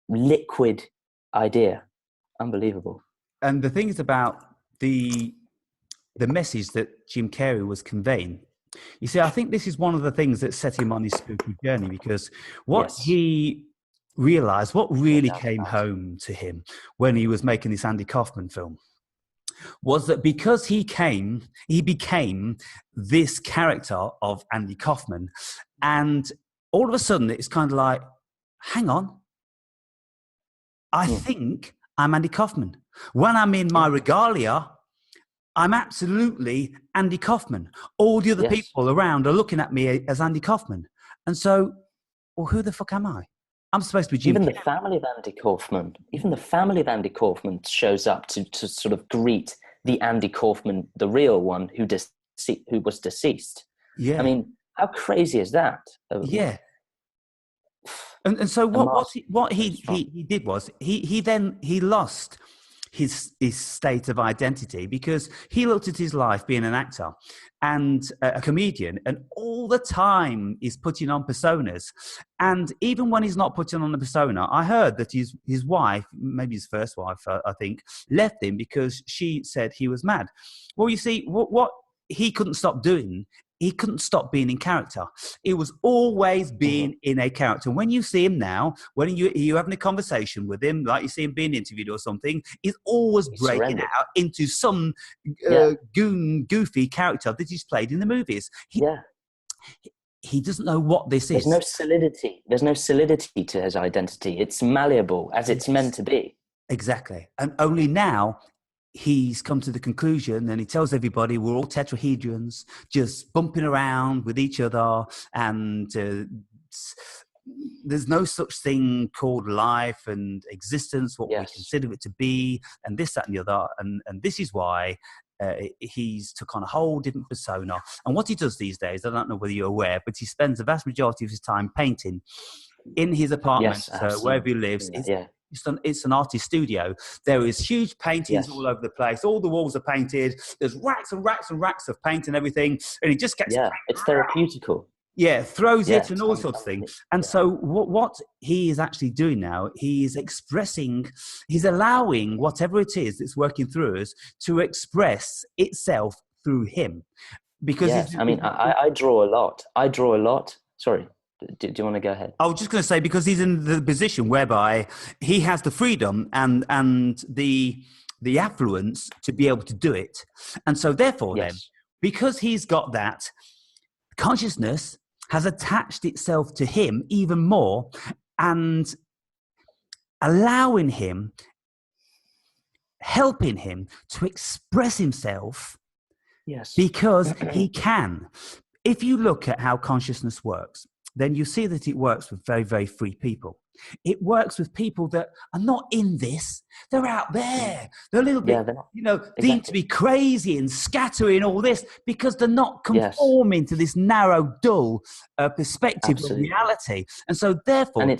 liquid idea. Unbelievable. And the thing is about the message that Jim Carrey was conveying. You see, I think this is one of the things that set him on his spiritual journey, because what Yes. he realized, what really doubt came about it. home to him when he was making this Andy Kaufman film, was that because he became this character of Andy Kaufman, and all of a sudden it's kind of like, hang on, I think I'm Andy Kaufman. When I'm in my regalia, I'm absolutely Andy Kaufman. All the other Yes. people around are looking at me as Andy Kaufman. And so, well, who the fuck am I? I'm supposed to be Jim Even Carrey. the family of Andy Kaufman shows up to sort of greet the Andy Kaufman, the real one who was deceased. Yeah. I mean, how crazy is that? Yeah. And so what he did was he lost his state of identity, because he looked at his life being an actor and a comedian, and all the time he's putting on personas. And even when he's not putting on a persona, I heard that his wife, maybe his first wife, I think, left him because she said he was mad. Well, you see, what he couldn't stop doing, he couldn't stop being in character. It was always being in a character. When you see him now, when you're having a conversation with him, like you see him being interviewed or something, he's always breaking out into some goofy character that he's played in the movies. He doesn't know what this is. There's no solidity. There's no solidity to his identity. It's malleable, as it's meant to be. Exactly. And only now he's come to the conclusion, and he tells everybody we're all tetrahedrons just bumping around with each other, and there's no such thing called life and existence, what we consider it to be, and this, that, and the other. And this is why he's took on a whole different persona. And what he does these days, I don't know whether you're aware, but he spends the vast majority of his time painting in his apartment, wherever he lives. It's an artist studio. There is huge paintings all over the place. All the walls are painted. There's racks and racks and racks of paint and everything. And he just gets... it's therapeutical. Yeah, throws it and all sorts of things. And so what he is actually doing now, he's allowing whatever it is that's working through us to express itself through him. Because I draw a lot. Sorry. Do you want to go ahead? I was just going to say, because he's in the position whereby he has the freedom and the affluence to be able to do it. And so therefore then, because he's got that, consciousness has attached itself to him even more, and allowing him, helping him to express himself because he can. If you look at how consciousness works, then you see that it works with very, very free people. It works with people that are not in this. They're out there. They're a little bit, deemed to be crazy and scattering all this because they're not conforming to this narrow, dull perspective of reality. And so therefore,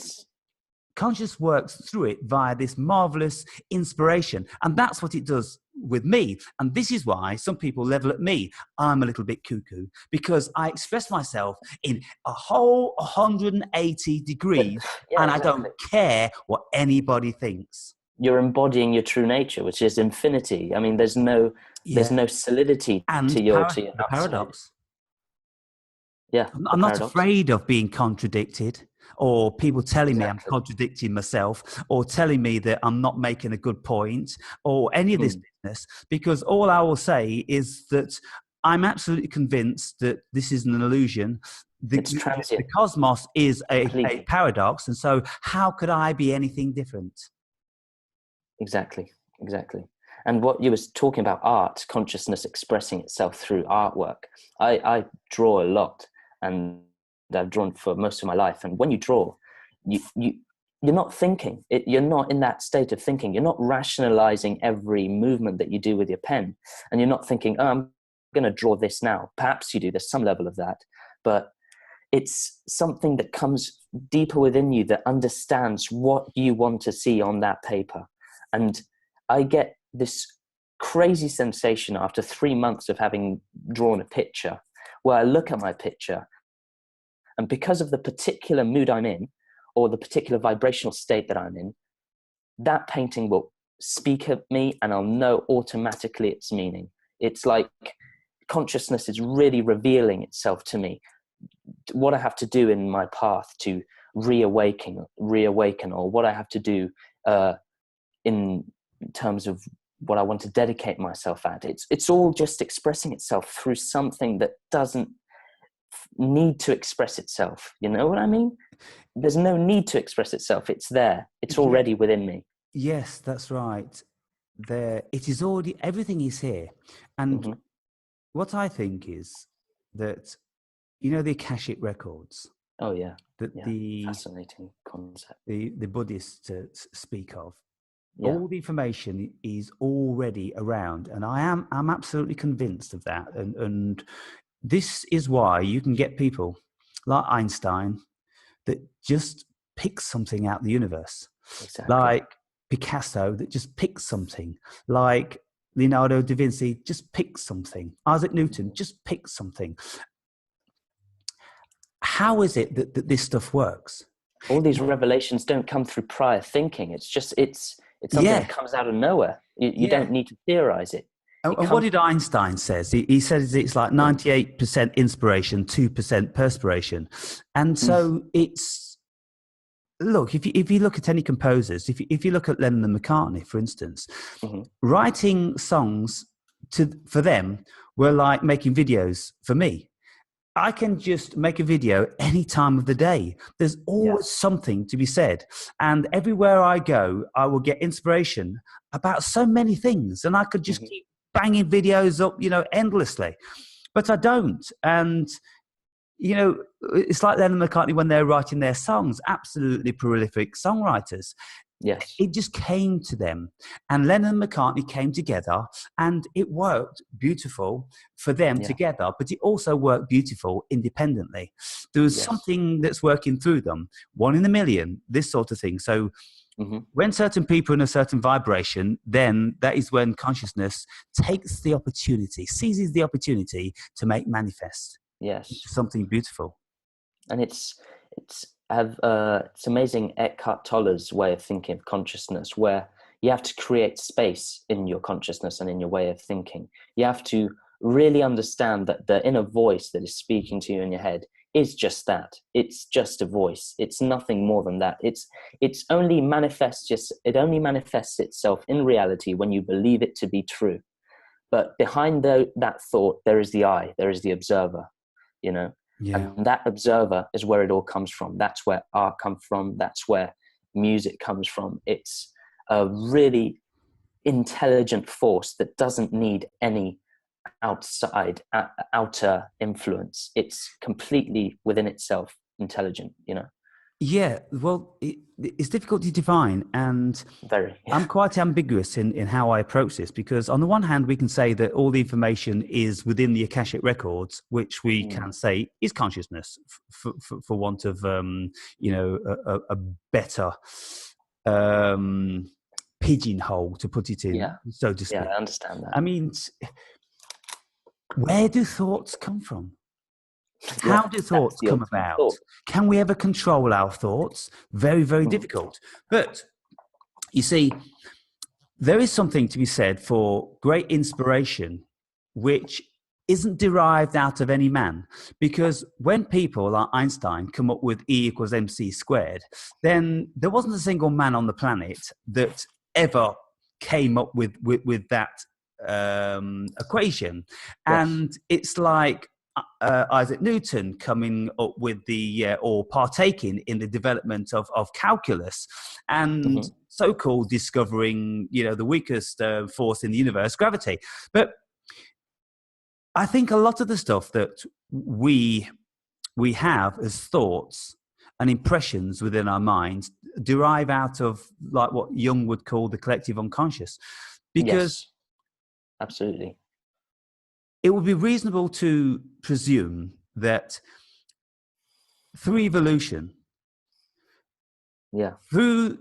conscious works through it via this marvelous inspiration. And that's what it does with me. And this is why some people level at me. I'm a little bit cuckoo because I express myself in a whole 180 degrees and I don't care what anybody thinks. You're embodying your true nature, which is infinity. I mean, there's no solidity to your the paradox. Yeah, I'm not afraid of being contradicted, or people telling me I'm contradicting myself, or telling me that I'm not making a good point, or any of this business, because all I will say is that I'm absolutely convinced that this is an illusion. The cosmos is a paradox, and so how could I be anything different? Exactly. And what you were talking about, art, consciousness expressing itself through artwork. I draw a lot, and I've drawn for most of my life. And when you draw, you're not thinking. You're not in that state of thinking. You're not rationalizing every movement that you do with your pen. And you're not thinking, I'm going to draw this now. Perhaps you do. There's some level of that. But it's something that comes deeper within you that understands what you want to see on that paper. And I get this crazy sensation after 3 months of having drawn a picture, where I look at my picture, and because of the particular mood I'm in, or the particular vibrational state that I'm in, that painting will speak at me, and I'll know automatically its meaning. It's like consciousness is really revealing itself to me, what I have to do in my path to reawaken, or what I have to do in terms of what I want to dedicate myself at. It's all just expressing itself through something that doesn't need to express itself. You know what I mean? There's no need to express itself. It's there. It's already within me. Yes, that's right. There, it is already, everything is here. And what I think is that, you know, the Akashic records. Oh yeah. That the fascinating concept. The Buddhists speak of. Yeah. All the information is already around, and I'm absolutely convinced of that. And this is why you can get people like Einstein that just pick something out of the universe, like Picasso that just picks something, like Leonardo da Vinci just picks something, Isaac Newton just picks something. How is it that this stuff works? All these revelations don't come through prior thinking. It's something that comes out of nowhere. You don't need to theorize it. And what did Einstein says? He says it's like 98% inspiration, 2% perspiration. And so it's, look, if you look at any composers, if you look at Lennon and McCartney, for instance, writing songs for them were like making videos for me. I can just make a video any time of the day. There's always something to be said. And everywhere I go, I will get inspiration about so many things. And I could just keep banging videos up, endlessly. But I don't. And, it's like Lennon and McCartney when they're writing their songs, absolutely prolific songwriters. Yes. It just came to them. And Lennon and McCartney came together, and it worked beautiful for them together, but it also worked beautiful independently. There was something that's working through them, 1 in a million, this sort of thing. So when certain people are in a certain vibration, then that is when consciousness seizes the opportunity to make manifest. Yes. Something beautiful. And it's amazing Eckhart Tolle's way of thinking of consciousness, where you have to create space in your consciousness and in your way of thinking. You have to really understand that the inner voice that is speaking to you in your head is just that. It's just a voice. It's nothing more than that. It only manifests itself in reality when you believe it to be true. But behind that thought, there is the I, there is the observer, And that observer is where it all comes from. That's where art comes from. That's where music comes from. It's a really intelligent force that doesn't need any outer influence. It's completely within itself intelligent, Yeah, well, it's difficult to define, and I'm quite ambiguous in how I approach this, because on the one hand, we can say that all the information is within the Akashic records, which we can say is consciousness, for want of a better pigeonhole to put it in, so to speak. Yeah, I understand that. I mean, where do thoughts come from? How do thoughts come about? Can we ever control our thoughts? Very, very difficult. But you see, there is something to be said for great inspiration, which isn't derived out of any man. Because when people like Einstein come up with E = mc squared, then there wasn't a single man on the planet that ever came up with that equation. And it's like Isaac Newton coming up with or partaking in the development of calculus, and so-called discovering, the weakest force in the universe, gravity. But I think a lot of the stuff that we have as thoughts and impressions within our minds derive out of, like, what Jung would call the collective unconscious, because absolutely. It would be reasonable to presume that through evolution, Yeah. through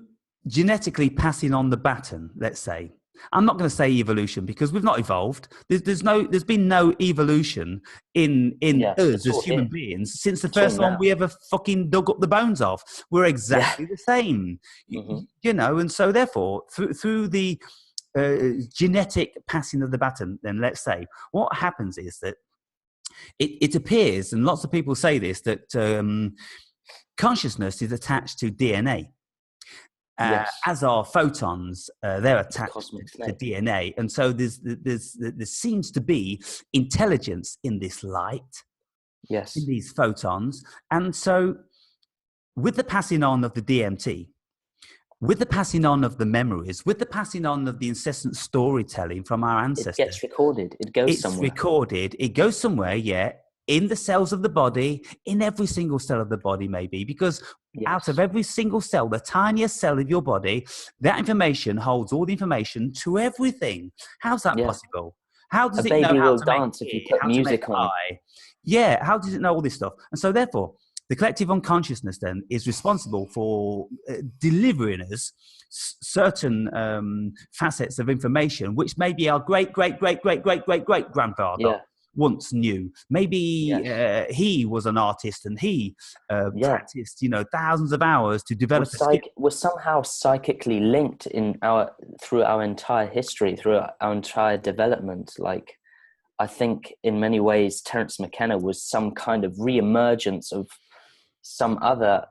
genetically passing on the baton, let's say. I'm not going to say evolution because we've not evolved. There's been no evolution in Yeah. us It's as all human here. beings since the It's all first one now. we ever fucking dug up the bones of. We're Yeah. exactly the same, Hmm. and so therefore through the genetic passing of the baton, then let's say what happens is that it appears, and lots of people say this, that consciousness is attached to DNA. Yes. As are photons, they're The attached cosmic to snake. DNA, and so there seems to be intelligence in this light, in Yes. these photons, and so with the passing on of the DMT, with the passing on of the memories, with the passing on of the incessant storytelling from our It ancestors, gets recorded. It goes it's somewhere. recorded, it goes somewhere, yeah, in the cells of the body, in every single cell of the body, maybe, because out of Yes. every single cell, the tiniest cell of your body, that information holds all the information to everything. How's that Yeah. possible? How A does it know baby how will to make dance if you ear, put how to make music on. eye? Yeah, how does it know all this stuff? And so, therefore, the collective unconsciousness then is responsible for delivering us certain facets of information, which maybe our great, great, great, great, great, great, great grandfather Yeah. once knew. Maybe Yes. he was an artist and he Yeah. practiced, thousands of hours to develop a skill. We're somehow psychically linked through our entire history, through our entire development. Like, I think in many ways, Terence McKenna was some kind of re-emergence of some other,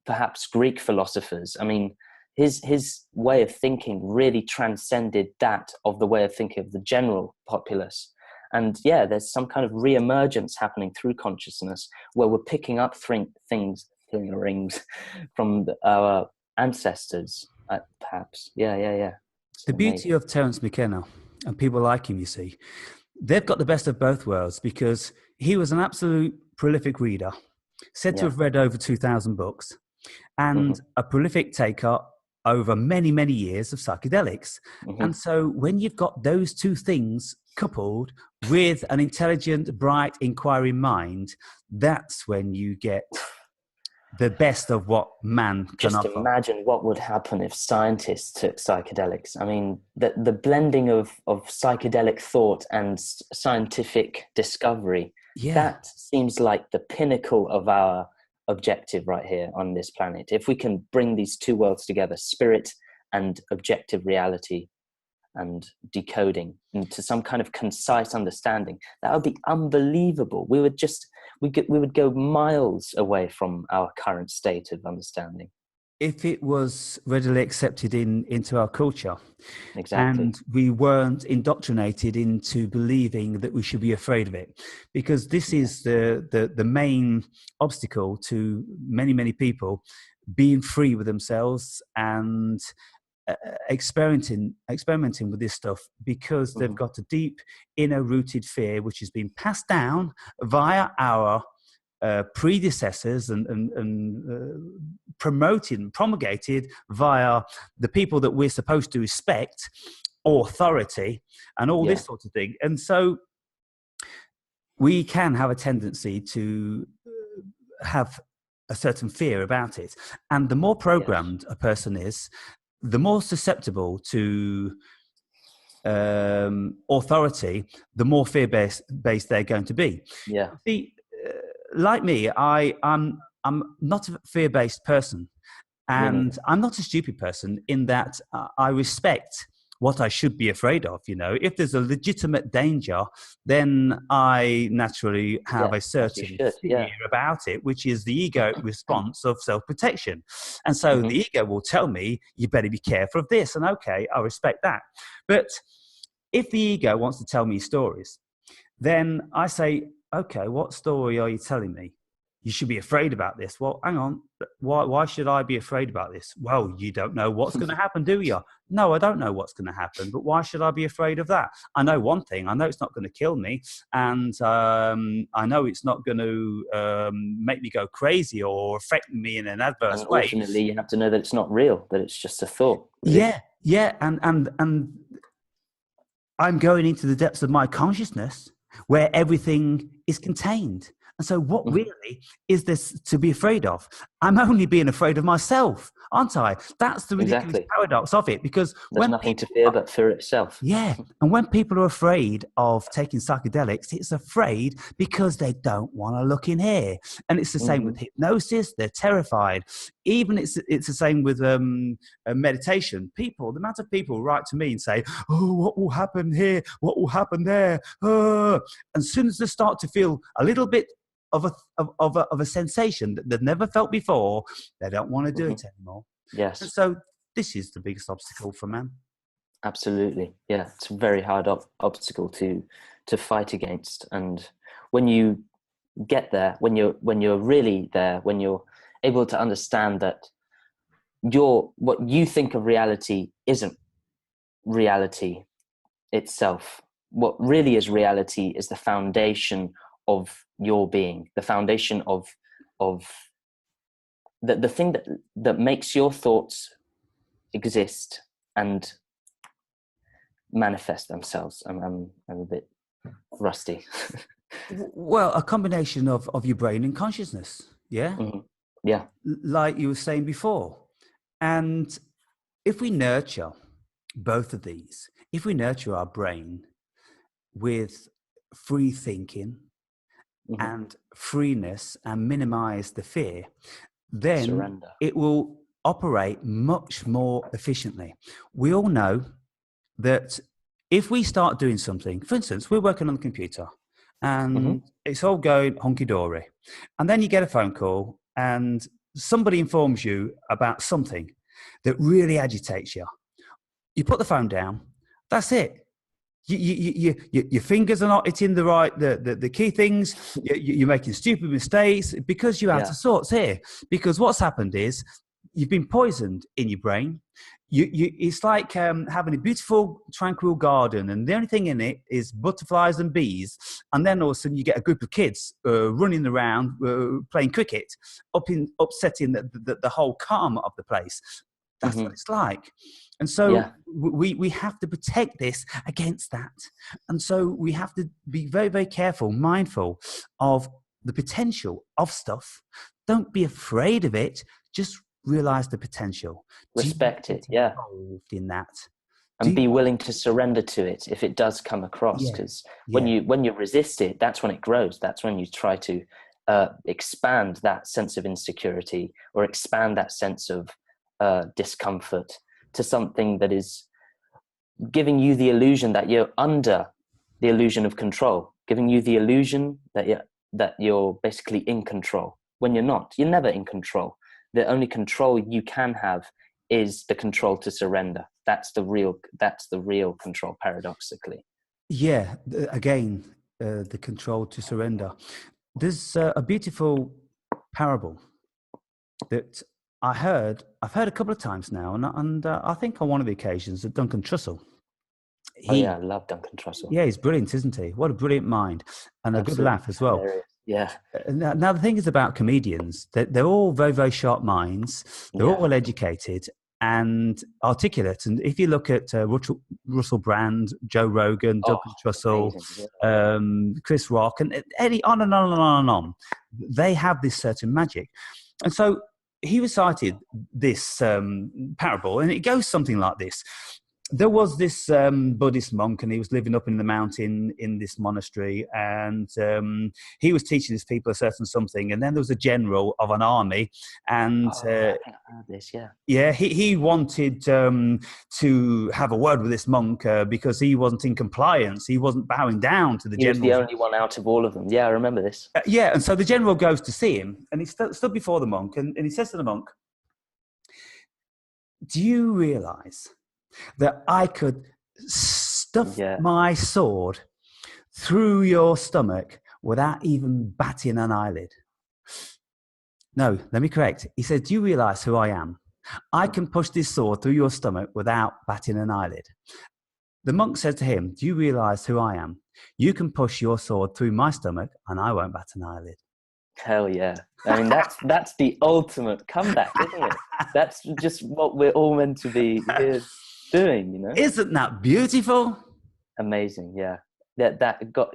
perhaps Greek philosophers. I mean, his way of thinking really transcended that of the way of thinking of the general populace. And yeah, there's some kind of re-emergence happening through consciousness where we're picking up rings from our ancestors, perhaps. Yeah. It's The beauty amazing. of Terence McKenna and people like him, you see, they've got the best of both worlds because he was an absolute prolific reader, said to Yeah. have read over 2,000 books, and Hmm. a prolific taker over many, many years of psychedelics. Hmm. And so when you've got those two things coupled with an intelligent, bright, inquiring mind, that's when you get the best of what man can Just offer. imagine what would happen if scientists took psychedelics. I mean, the blending of psychedelic thought and scientific discovery, Yeah. that seems like the pinnacle of our objective right here on this planet. If we can bring these two worlds together, spirit and objective reality, and decoding into some kind of concise understanding, that would be unbelievable. We would go miles away from our current state of understanding. If it was readily accepted into our culture Exactly. and we weren't indoctrinated into believing that we should be afraid of it, because this Yeah. is the main obstacle to many, many people being free with themselves and experimenting with this stuff, because they've Hmm. got a deep inner rooted fear which has been passed down via our predecessors and promoted and promulgated via the people that we're supposed to respect, authority, and all Yeah. this sort of thing. And so we can have a tendency to have a certain fear about it. And the more Yes. programmed a person is, the more susceptible to authority, the more fear-based they're going to be. Yeah. See, like me, I'm not a fear-based person, Me and neither. I'm not a stupid person in that I respect what I should be afraid of. If there's a legitimate danger, then I naturally have a Yes, as you certain should. fear Yeah. about it, which is the egoic response of self-protection. And so Hmm. the ego will tell me, you better be careful of this. And okay, I respect that. But if the ego wants to tell me stories, then I say, okay, what story are you telling me? You should be afraid about this. Well, hang on. Why should I be afraid about this? Well, you don't know what's going to happen, do you? No, I don't know what's going to happen. But why should I be afraid of that? I know one thing. I know it's not going to kill me. And I know it's not going to make me go crazy or affect me in an adverse And way. ultimately, you have to know that it's not real, that it's just a thought, really. Yeah, yeah. And I'm going into the depths of my consciousness where everything is contained. And so what Mhm. really is this to be afraid of? I'm only being afraid of myself, aren't I? That's the ridiculous Exactly. paradox of it, because There's when nothing to people fear but fear itself. yeah. And when people are afraid of taking psychedelics, it's afraid because they don't want to look in here. And it's the same with Hmm. hypnosis. They're terrified. Even it's the same with meditation. People, the amount of people write to me and say, oh, what will happen here? What will happen there? And as soon as they start to feel a little bit of a sensation that they've never felt before, they don't want to do Hmm. it anymore. And Yes, so this is the biggest obstacle for man. absolutely. Yeah, it's a very hard obstacle to fight against. And when you get there, when you're really there, when you're able to understand that what you think of reality isn't reality itself. What really is reality is the foundation of your being, the foundation of the thing that makes your thoughts exist and manifest themselves. I'm a bit rusty. Well, a combination of your brain and consciousness. Yeah. Hmm. Yeah. Like you were saying before. And if we nurture both of these, if we nurture our brain with free thinking Hmm. and freeness and minimize the fear, then Surrender. it will operate much more efficiently. We all know that if we start doing something, for instance, we're working on the computer Hmm. and it's all going honky dory. And then you get a phone call and somebody informs you about something that really agitates you. You put the phone down, that's it. Your fingers are not hitting the key things. You're making stupid mistakes because you're out Yeah. of sorts here. Because what's happened is you've been poisoned in your brain. It's like having a beautiful, tranquil garden, and the only thing in it is butterflies and bees. And then all of a sudden, you get a group of kids running around playing cricket, upsetting the whole calm of the place. That's what Hmm. it's like. And so Yeah. we have to protect this against that. And so we have to be very, very careful, mindful of the potential of stuff. Don't be afraid of it. Just realize the potential. Do you want Respect to get it. Yeah. involved in that? Do And you be want, willing to surrender to it if it does come across, yeah, because yeah. when you resist it, that's when it grows. That's when you try to expand that sense of insecurity or expand that sense of discomfort to something that is giving you the illusion that you're under the illusion of control, giving you the illusion that you're basically in control when you're not. You're never in control. The only control you can have is the control to surrender. That's the real control, paradoxically. Yeah, again, the control to surrender. There's a beautiful parable that I've heard a couple of times now, and I think on one of the occasions that Duncan Trussell, Oh yeah, I he, love Duncan Trussell. yeah, he's brilliant, isn't he? What a brilliant mind and a good Absolutely laugh as well. hilarious. Yeah. Now the thing is about comedians, they're all very, very sharp minds. They're all Yeah. well educated and articulate. And if you look at Russell Brand, Joe Rogan, Oh, Duncan Trussell, amazing. Yeah. Chris Rock, and Eddie, on and on and on and on, they have this certain magic. And so he recited this parable, and it goes something like this. There was this Buddhist monk, and he was living up in the mountain in this monastery, and he was teaching his people a certain something. And then there was a general of an army, and Oh, I think I heard this. Yeah. yeah, he wanted to have a word with this monk because he wasn't in compliance. He wasn't bowing down to the He was the general's. only one out of all of them. Yeah, I remember this. Yeah, and so the general goes to see him, and he stood before the monk, and he says to the monk, "Do you realize that I could stuff Yeah. my sword through your stomach without even batting an eyelid?" No, let me correct. He said, "Do you realize who I am? I can push this sword through your stomach without batting an eyelid." The monk said to him, "Do you realize who I am? You can push your sword through my stomach and I won't bat an eyelid." Hell yeah. I mean, that's the ultimate comeback, isn't it? That's just what we're all meant to be here doing, you know? Isn't that beautiful? Amazing. Yeah.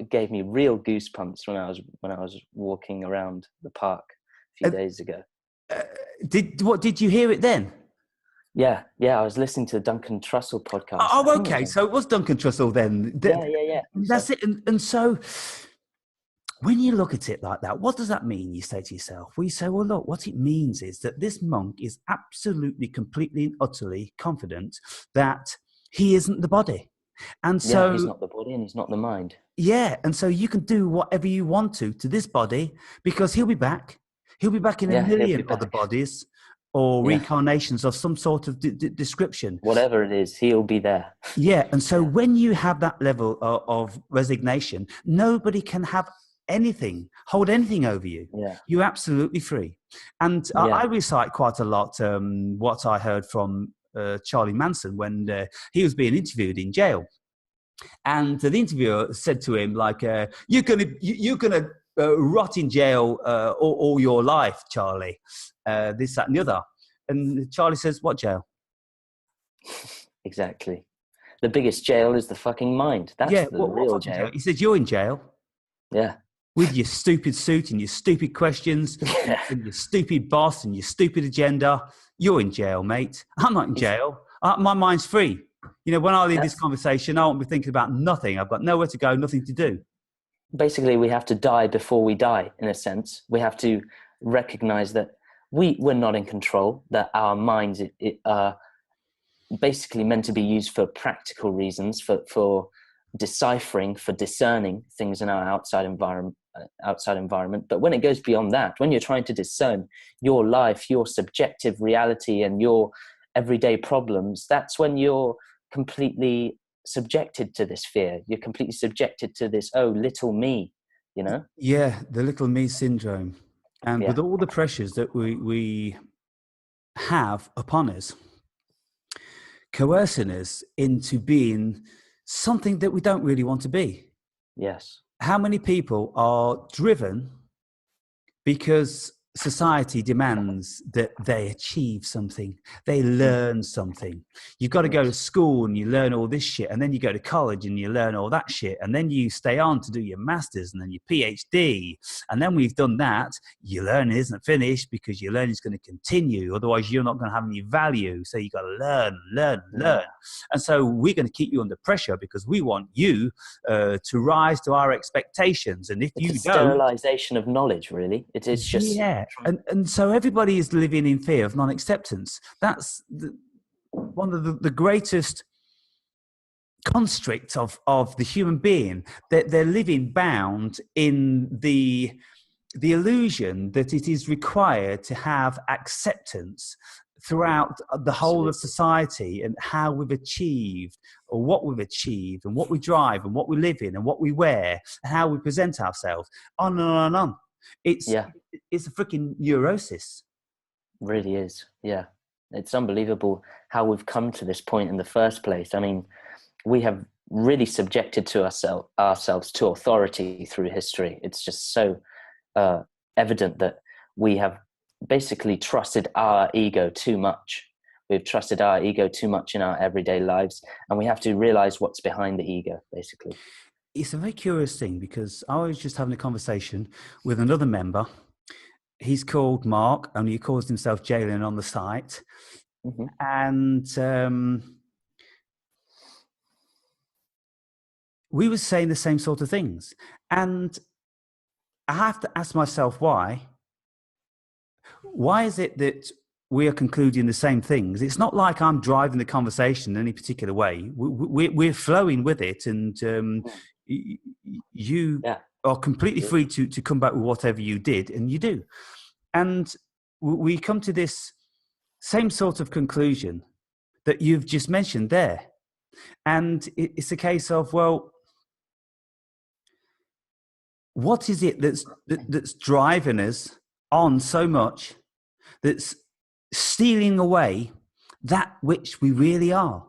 gave me real goosebumps when I was walking around the park a few days ago. What did you hear it then? Yeah, I was listening to the Duncan Trussell podcast. Oh, okay. So it was Duncan Trussell then. Yeah. That's it. And so when you look at it like that, what does that mean? You say to yourself, well, you say, well, look, what it means is that this monk is absolutely, completely and utterly confident that he isn't the body. And so he's not the body and he's not the mind. Yeah. And so you can do whatever you want to this body, because he'll be back. He'll be back in a million other bodies or reincarnations of some sort of description. Whatever it is, he'll be there. Yeah. And so when you have that level of resignation, nobody can have hold anything over you. Yeah. You're absolutely free. And I recite quite a lot what I heard from Charlie Manson when he was being interviewed in jail. And the interviewer said to him, like, you're gonna rot in jail all your life, Charlie. This, that, and the other. And Charlie says, what jail? Exactly. The biggest jail is the fucking mind. That's the real jail. He said, you're in jail. Yeah. With your stupid suit and your stupid questions and your stupid boss and your stupid agenda. You're in jail, mate. I'm not in jail. My mind's free. You know, when I leave this conversation, I won't be thinking about nothing. I've got nowhere to go, nothing to do. Basically, we have to die before we die, in a sense. We have to recognize that we're not in control, that our minds are basically meant to be used for practical reasons, for deciphering, for discerning things in our outside environment. But when it goes beyond that, when you're trying to discern your life, your subjective reality and your everyday problems, that's when you're completely subjected to this fear. You're completely subjected to this, oh, little me, you know? Yeah, the little me syndrome. And with all the pressures that we have upon us, coercing us into being something that we don't really want to be. Yes. How many people are driven because society demands that they achieve something, they learn something. You've got to go to school and you learn all this shit, and then you go to college and you learn all that shit, and then you stay on to do your master's and then your PhD, and then we've done that, your learning isn't finished because your learning is going to continue, otherwise you're not going to have any value. So you've got to learn. And so we're going to keep you under pressure because we want you to rise to our expectations. And if it's you a sterilization of knowledge, really. It is just and so everybody is living in fear of non-acceptance. That's one of the greatest constricts of the human being, that they're living bound in the illusion that it is required to have acceptance throughout the whole of society, and how we've achieved or what we've achieved and what we drive and what we live in and what we wear and how we present ourselves, on and on and on. It's a freaking neurosis. It really is. Yeah. It's unbelievable how we've come to this point in the first place. I mean, we have really subjected to ourselves to authority through history. It's just so evident that we have basically trusted our ego too much. We've trusted our ego too much in our everyday lives, and we have to realize what's behind the ego, basically. It's a very curious thing, because I was just having a conversation with another member. He's called Mark, only he calls himself Jalen on the site. Mm-hmm. And we were saying the same sort of things. And I have to ask myself why. Why is it that we are concluding the same things? It's not like I'm driving the conversation in any particular way. We're flowing with it, and you are completely free to come back with whatever you did, and you do. And we come to this same sort of conclusion that you've just mentioned there. And it's a case of, well, what is it that's driving us on so much, that's stealing away that which we really are?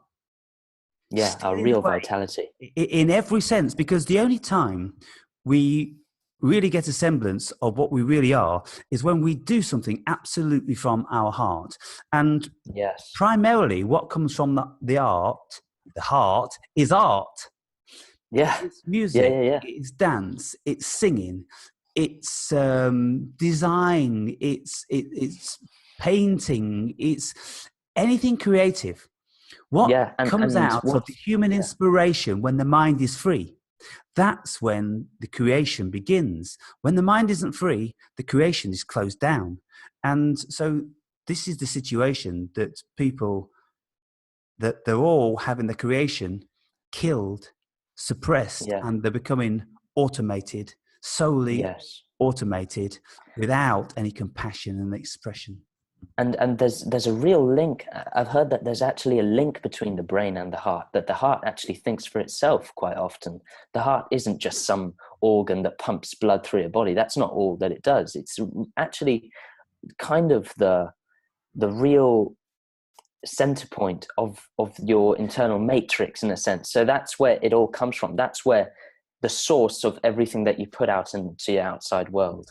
Yeah, our real vitality. In every sense, because the only time we really get a semblance of what we really are is when we do something absolutely from our heart. And primarily what comes from the heart is art. Yeah. It's Yeah. music, Yeah. Yeah. it's dance, it's singing, it's design, it's painting, it's anything creative. What Yeah. comes And out of the what's, human yeah. inspiration when the mind is free? That's when the creation begins. When the mind isn't free, the creation is closed down. And so this is the situation that people, that they're all having the creation killed, suppressed, Yeah. and they're becoming automated, solely Yes. automated, without any compassion and expression. And there's a real link. I've heard that there's actually a link between the brain and the heart, that the heart actually thinks for itself quite often. The heart isn't just some organ that pumps blood through your body. That's not all that it does. It's actually kind of the real center point of your internal matrix, in a sense. So that's where it all comes from. That's where the source of everything that you put out into your outside world.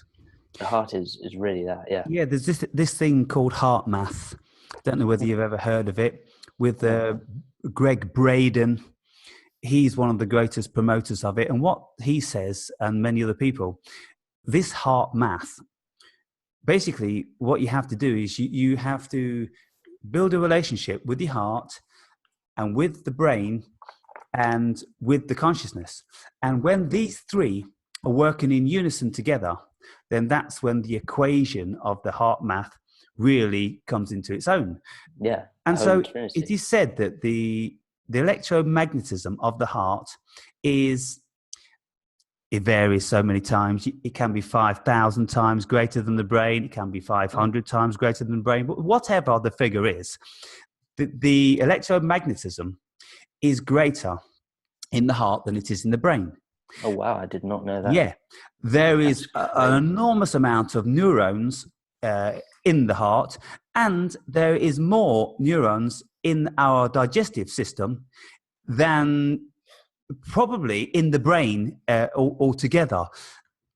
The heart is really that. Yeah. Yeah, there's this thing called heart math. Don't know whether you've ever heard of it. With No. Greg Braden, he's one of the greatest promoters of it. And what he says, and many other people, this heart math, basically what you have to do is you have to build a relationship with the heart and with the brain and with the consciousness. And when these three are working in unison together, then that's when the equation of the heart math really comes into its own. Yeah. And Holy so Trinity. it is said that the electromagnetism of the heart is, it varies so many times. It can be 5,000 times greater than the brain. It can be 500 times greater than the brain. But whatever the figure is, the electromagnetism is greater in the heart than it is in the brain. Oh wow, I did not know that. Yeah, there is That's an crazy. enormous amount of neurons in the heart, and there is more neurons in our digestive system than probably in the brain altogether.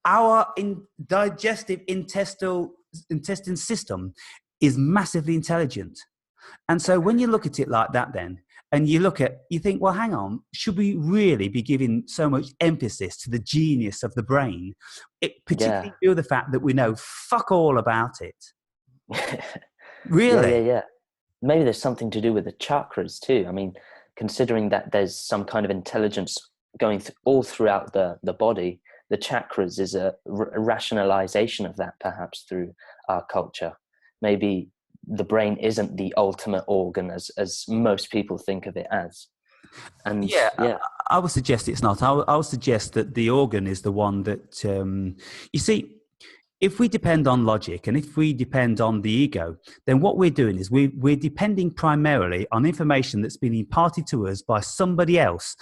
Our digestive intestine system is massively intelligent. And so when you look at it like that, then, and you think, well, hang on, should we really be giving so much emphasis to the genius of the brain, Yeah. particularly due to the fact that we know fuck all about it? Yeah, yeah, Really? yeah. Maybe there's something to do with the chakras too. I mean, considering that there's some kind of intelligence going all throughout the body, the chakras is a rationalization of that, perhaps through our culture. Maybe the brain isn't the ultimate organ as most people think of it as. And Yeah, yeah. I would suggest it's not. I would suggest that the organ is the one that, you see, if we depend on logic and if we depend on the ego, then what we're doing is we're depending primarily on information that's been imparted to us by somebody else.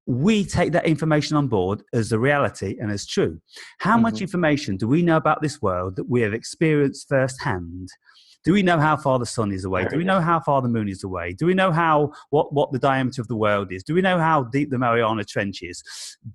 We take that information on board as a reality and as true. How much Hmm. information do we know about this world that we have experienced firsthand? Do we know how far the sun is away? Do Very we know little. how far the moon is away? Do we know what the diameter of the world is? Do we know how deep the Mariana Trench is?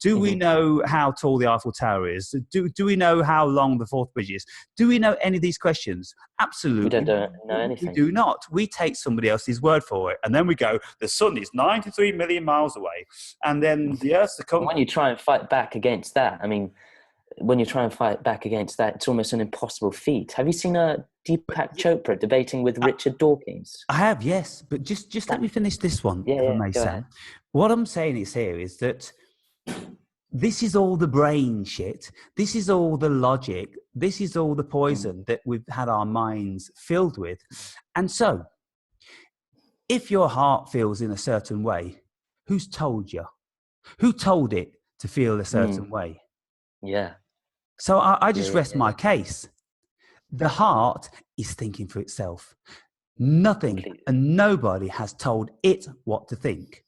Do we Hmm. know how tall the Eiffel Tower is? Do we know how long the Forth Bridge is? Do we know any of these questions? We Absolutely. don't know We anything. do not. We take somebody else's word for it. And then we go, the sun is 93 million miles away. And then the Earth's And when you try and fight back against that, I mean, when you try and fight back against that, it's almost an impossible feat. Have you seen Deepak Chopra debating with Richard Dawkins? I have, yes. But just let That, me finish this one, yeah, if I yeah, may, go ahead. Sam. What I'm saying is that this is all the brain shit. This is all the logic. This is all the Mm. poison that we've had our minds filled with. And so, if your heart feels in a certain way, who's told you? Who told it to feel a certain Mm. way? Yeah, So I yeah, just yeah, rest yeah, my yeah. case. The heart is thinking for itself. Nothing Completely. and nobody has told it what to think.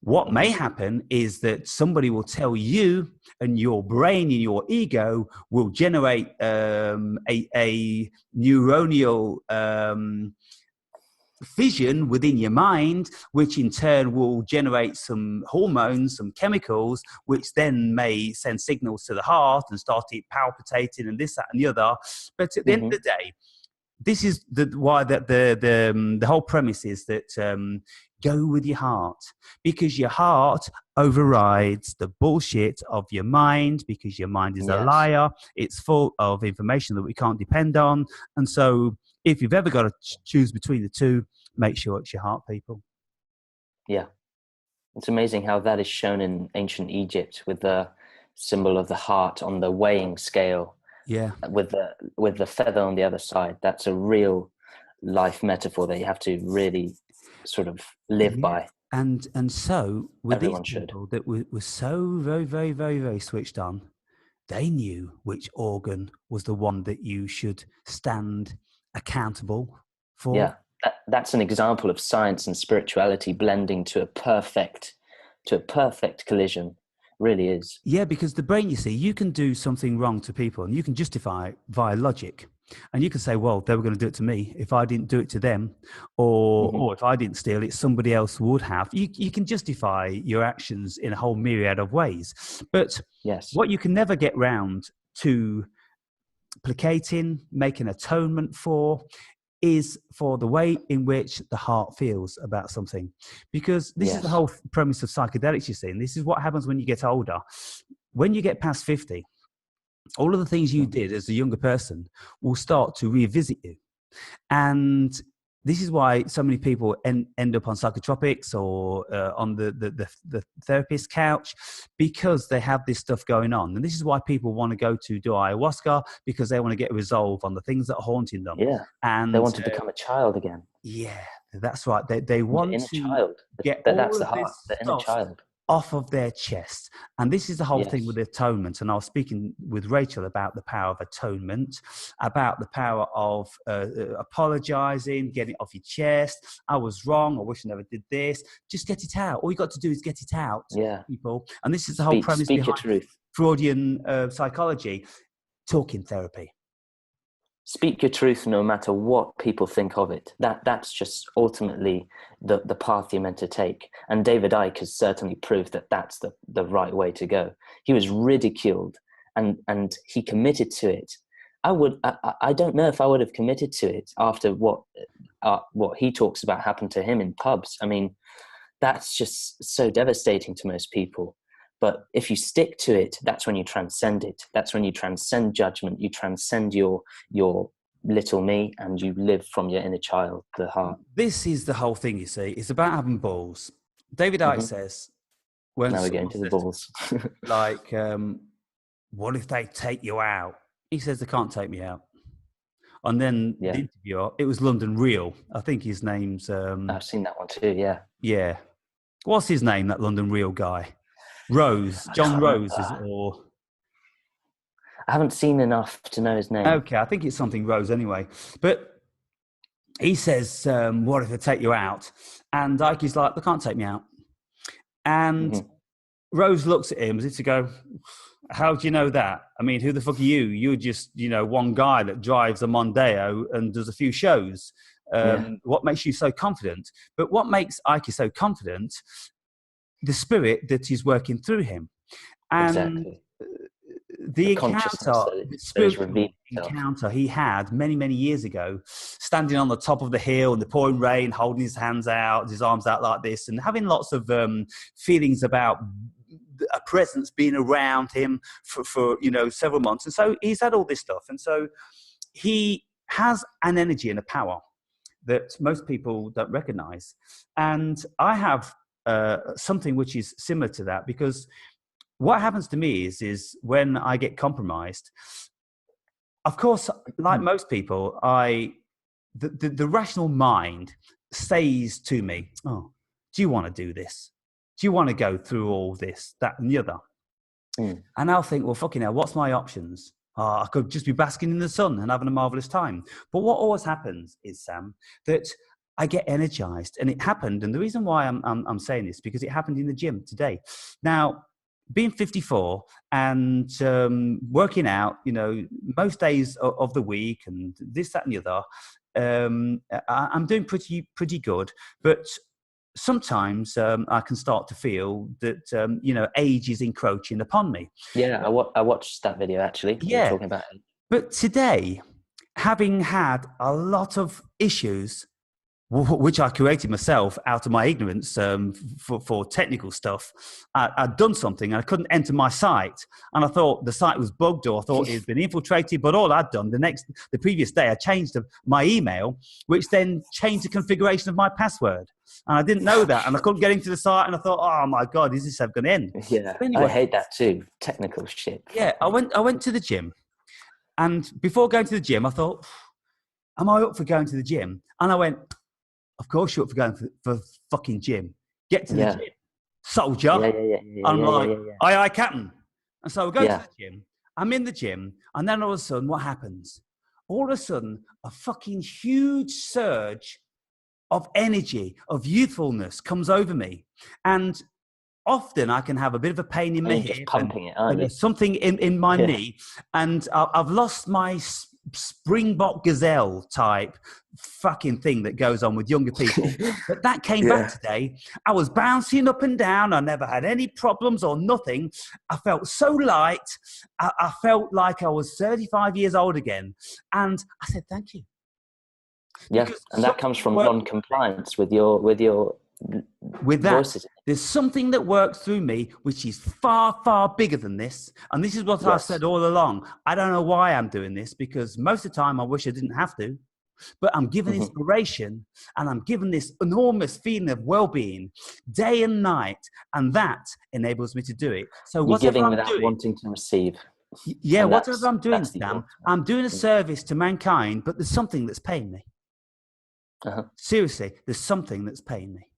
What may Hmm. happen is that somebody will tell you, and your brain and your ego will generate a neuronal fission within your mind, which in turn will generate some hormones, some chemicals, which then may send signals to the heart and start it palpitating and this, that, and the other. But at the end of Hmm. the day, this is why the whole premise is that go with your heart, because your heart overrides the bullshit of your mind, because your mind is a liar. It's full of information that we can't depend on. And so if you've ever got to choose between the two, make sure it's your heart, people. Yeah. It's amazing how that is shown in ancient Egypt with the symbol of the heart on the weighing scale. Yeah. With the feather on the other side. That's a real life metaphor that you have to really sort of live by. And so with Everyone these should. people that were so very, very, very, very switched on, they knew which organ was the one that you should stand accountable for. Yeah, that's an example of science and spirituality blending to a perfect collision. Really is. Yeah, because the brain, you see, you can do something wrong to people and you can justify it via logic. And you can say, well, they were going to do it to me if I didn't do it to them, or if I didn't steal it, somebody else would have. You can justify your actions in a whole myriad of ways. But what you can never get round to placating, making atonement for, is for the way in which the heart feels about something. Because this is the whole premise of psychedelics, you see, and this is what happens when you get older. When you get past 50, all of the things you did as a younger person will start to revisit you. And this is why so many people end up on psychotropics or on the therapist's couch, because they have this stuff going on. And this is why people want to go to do ayahuasca, because they want to get a resolve on the things that are haunting them. Yeah, and they want to become a child again. Yeah, that's right. They want to child. Get that's all the of heart, this the inner child, off of their chest. And this is the whole thing with atonement. And I was speaking with Rachel about the power of atonement, about the power of apologizing, getting it off your chest. I was wrong. I wish I never did this. Just get it out. All you got to do is get it out, people. And this is the whole premise behind Freudian psychology, talking therapy. Speak your truth no matter what people think of it. That's just ultimately the path you're meant to take. And David Icke has certainly proved that that's the right way to go. He was ridiculed and he committed to it. I don't know if I would have committed to it after what he talks about happened to him in pubs. I mean, that's just so devastating to most people. But if you stick to it, that's when you transcend it. That's when you transcend judgment. You transcend your little me, and you live from your inner child, the heart. This is the whole thing, you see. It's about having balls. David Icke says, when now we're getting to the balls. Like, what if they take you out? He says, they can't take me out. And then the interviewer, it was London Real. I think his name's... I've seen that one too, yeah. Yeah. What's his name, that London Real guy? Rose, John Rose, or I haven't seen enough to know his name. Okay, I think it's something Rose anyway. But he says, "What if they take you out?" And Ike's like, "They can't take me out." And Rose looks at him as if to go, "How do you know that? I mean, who the fuck are you? You're just, one guy that drives a Mondeo and does a few shows. What makes you so confident?" But what makes Ike so confident? The spirit that is working through him. And the spiritual encounter he had many, many years ago, standing on the top of the hill in the pouring rain, holding his hands out, his arms out like this, and having lots of feelings about a presence being around him for several months. And so he's had all this stuff. And so he has an energy and a power that most people don't recognize. And I have something which is similar to that, because what happens to me is when I get compromised, of course, like most people, the rational mind says to me, "Oh, do you want to do this? Do you want to go through all this, that, and the other?" And I'll think, well, fucking hell, what's my options? I could just be basking in the sun and having a marvelous time. But what always happens is, Sam, that I get energized, and it happened. And the reason why I'm saying this, because it happened in the gym today. Now, being 54 and working out, most days of the week and this, that, and the other, I'm doing pretty good. But sometimes I can start to feel that, age is encroaching upon me. Yeah, I watched that video, actually. Yeah. Talking about it. But today, having had a lot of issues, which I created myself out of my ignorance for technical stuff. I'd done something and I couldn't enter my site. And I thought the site was bugged, or I thought it had been infiltrated. But all I'd done the previous day, I changed my email, which then changed the configuration of my password. And I didn't know that. And I couldn't get into the site. And I thought, oh my God, is this ever going to end? Yeah, So anyway, I hate that too. Technical shit. yeah, I went to the gym. And before going to the gym, I thought, am I up for going to the gym? And I went, of course you're up for going for fucking gym. Get to the gym. Soldier. I'm like, aye, Captain. And so I go to the gym. I'm in the gym. And then all of a sudden, what happens? All of a sudden, a fucking huge surge of energy, of youthfulness comes over me. And often I can have a bit of a pain in my hip. Just pumping it, aren't you? Something in my knee. And I've lost my Springbok Gazelle type fucking thing that goes on with younger people. But that came back today. I was bouncing up and down. I never had any problems or nothing. I felt so light. I felt like I was 35 years old again. And I said, thank you. Yeah, and that comes from non-compliance with that voices. There's something that works through me which is far, far bigger than this. And this is what I've said all along. I don't know why I'm doing this, because most of the time I wish I didn't have to. But I'm given inspiration, and I'm given this enormous feeling of well-being day and night, and that enables me to do it. So you're giving without wanting to receive. Yeah, whatever I'm doing, Stan, I'm doing a service to mankind, but there's something that's paying me. Seriously, there's something that's paying me.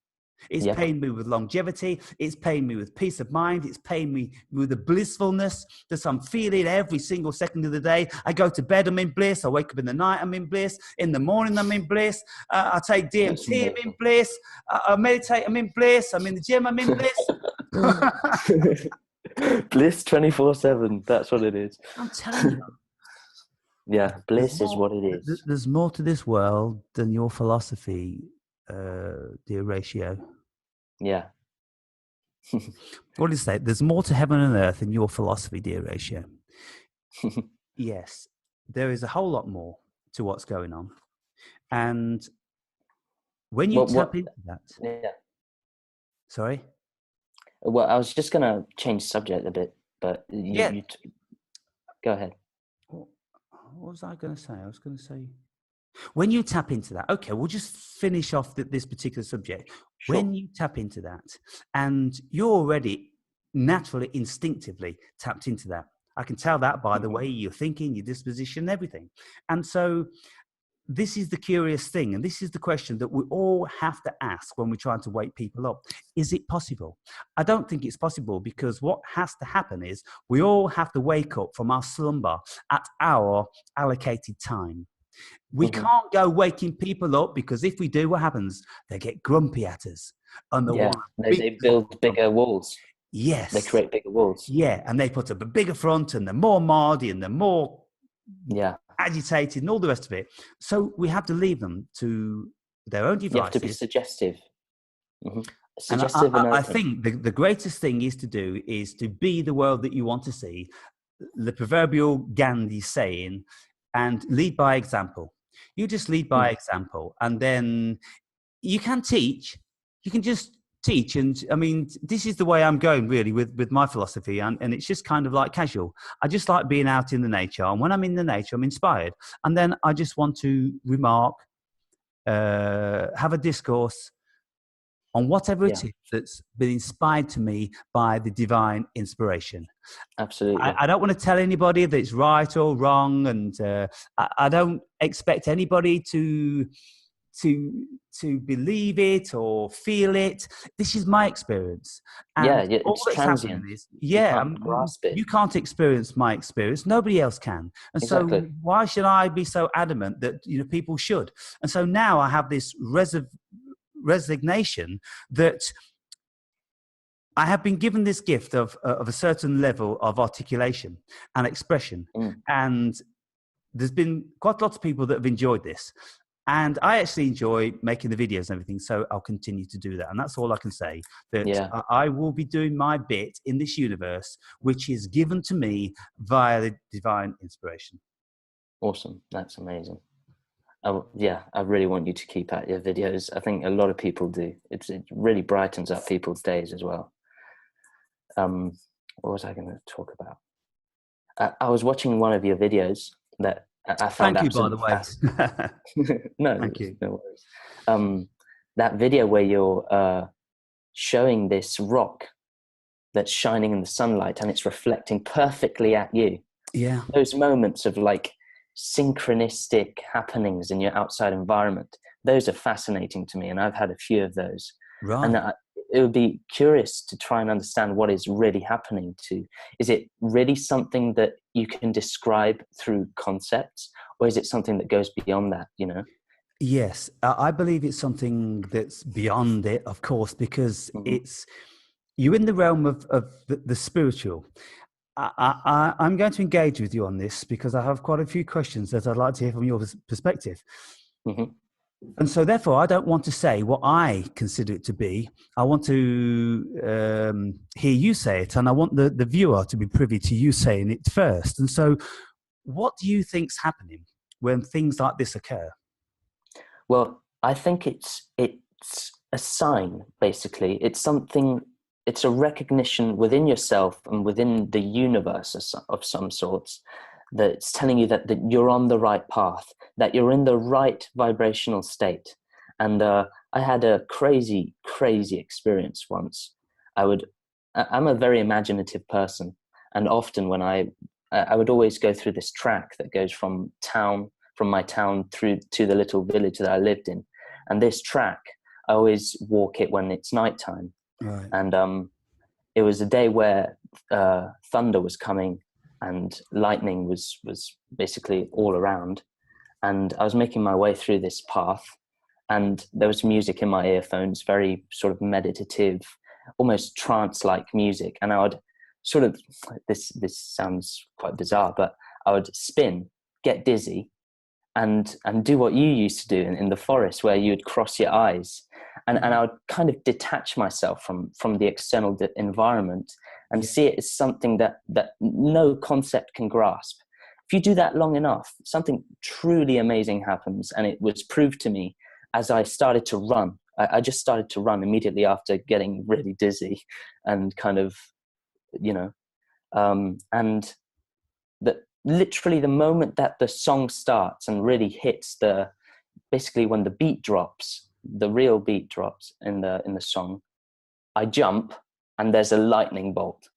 It's paying me with longevity. It's paying me with peace of mind. It's paying me with the blissfulness that I'm feeling every single second of the day. I go to bed, I'm in bliss. I wake up in the night, I'm in bliss. In the morning, I'm in bliss. I take DMT, I'm in bliss. I meditate, I'm in bliss. I'm in the gym, I'm in bliss. Bliss 24/7. That's what it is. I'm telling you. Yeah, bliss is what it is. There's more to this world than your philosophy, dear Ratio. Yeah. What did you say? There's more to heaven and earth than your philosophy, dear Ratio. Yes, there is a whole lot more to what's going on. And when you tap into that... Yeah. Sorry? Well, I was just going to change subject a bit, but you go ahead. What was I going to say? I was going to say... When you tap into that, okay, we'll just finish off this particular subject. Sure. When you tap into that, and you're already naturally, instinctively tapped into that. I can tell that by the way you're thinking, your disposition, everything. And so this is the curious thing, and this is the question that we all have to ask when we're trying to wake people up. Is it possible? I don't think it's possible, because what has to happen is we all have to wake up from our slumber at our allocated time. We can't go waking people up, because if we do, what happens? They get grumpy at us. And they build bigger walls. Yes. They create bigger walls. Yeah, and they put up a bigger front, and they're more mardy, and they're more agitated, and all the rest of it. So we have to leave them to their own devices. You have to be suggestive. Suggestive and I think the greatest thing is to be the world that you want to see. The proverbial Gandhi saying, and lead by example. You just lead by example, and then you can teach. You can just teach. And I mean, this is the way I'm going really with my philosophy, and it's just kind of like casual. I just like being out in the nature, and when I'm in the nature, I'm inspired, and then I just want to remark, have a discourse on whatever it is that's been inspired to me by the divine inspiration. Absolutely. I don't want to tell anybody that it's right or wrong, and I don't expect anybody to believe it or feel it. This is my experience. And it's transient. You can't experience my experience. Nobody else can. And so why should I be so adamant that people should? And so now I have this resignation that I have been given this gift of a certain level of articulation and expression. And there's been quite lots of people that have enjoyed this. And I actually enjoy making the videos and everything, so I'll continue to do that. And that's all I can say, that I will be doing my bit in this universe, which is given to me via the divine inspiration. Awesome. That's amazing. Yeah, I really want you to keep at your videos. I think a lot of people do. It really brightens up people's days as well. What was I going to talk about? I was watching one of your videos that I found Thank you, by the absolutely way. fascinating. No, Thank you. no worries. That video where you're showing this rock that's shining in the sunlight and it's reflecting perfectly at you. Yeah. Those moments of like synchronistic happenings in your outside environment, those are fascinating to me, and I've had a few of those. And Right. it would be curious to try and understand what is really happening to. Is it really something that you can describe through concepts, or is it something that goes beyond that, you know? Yes, I believe it's something that's beyond it, of course, because Mm-hmm. it's you're in the realm of the spiritual. I'm going to engage with you on this because I have quite a few questions that I'd like to hear from your perspective. Mm-hmm. And so, therefore, I don't want to say what I consider it to be. I want to hear you say it, and I want the viewer to be privy to you saying it first. And so, what do you think's happening when things like this occur? Well, I think it's a sign, basically. It's something. It's a recognition within yourself and within the universe of some sorts that's telling you that you're on the right path, that you're in the right vibrational state. And I had a crazy, crazy experience once. I'm a very imaginative person, and often when I would always go through this track that goes from my town through to the little village that I lived in. And this track, I always walk it when it's nighttime. Right. And it was a day where thunder was coming and lightning was basically all around. And I was making my way through this path, and there was music in my earphones, very sort of meditative, almost trance-like music. And I would sort of, this sounds quite bizarre, but I would spin, get dizzy, and do what you used to do in the forest, where you would cross your eyes, and I would kind of detach myself from the external environment and Yeah. see it as something that no concept can grasp. If you do that long enough, something truly amazing happens, and it was proved to me as I started to run. I just started to run immediately after getting really dizzy, and kind of, you know, and that literally the moment that the song starts and really hits basically when the beat drops, the real beat drops in the song, I jump and there's a lightning bolt,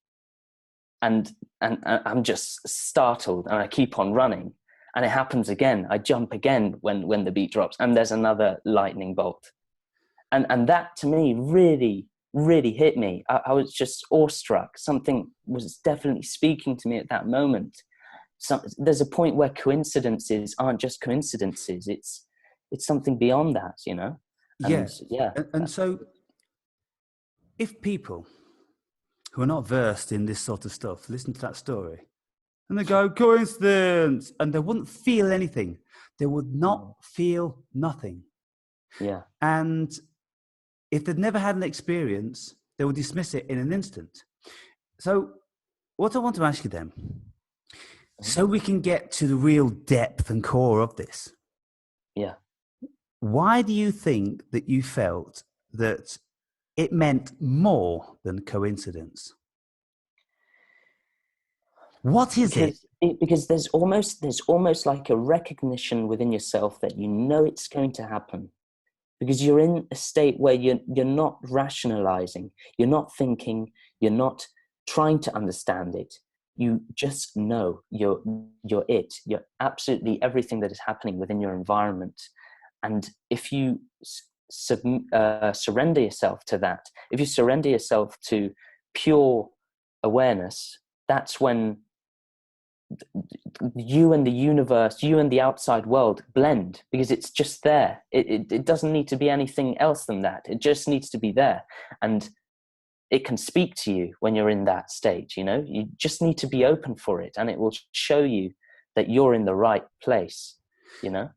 and I'm just startled, and I keep on running, and it happens again. I jump again when the beat drops, and there's another lightning bolt, and that to me really, really hit me. I was just awestruck. Something was definitely speaking to me at that moment. There's a point where coincidences aren't just coincidences. It's something beyond that, you know. Yeah. And yeah, And so, if people who are not versed in this sort of stuff listen to that story and they go, coincidence, and they wouldn't feel anything, they would not feel nothing. yeah, And if they'd never had an experience, they would dismiss it in an instant. So, what I want to ask you then, so we can get to the real depth and core of this, yeah. why do you think that you felt that it meant more than coincidence? What is it? Because there's almost like a recognition within yourself that you know it's going to happen, because you're in a state where you're not rationalizing, you're not thinking, you're not trying to understand it. You just know you're absolutely everything that is happening within your environment. And if you surrender yourself to that, if you surrender yourself to pure awareness, that's when you and the universe, you and the outside world blend, because it's just there. It doesn't need to be anything else than that. It just needs to be there. And it can speak to you when you're in that state, you know. You just need to be open for it, and it will show you that you're in the right place, you know.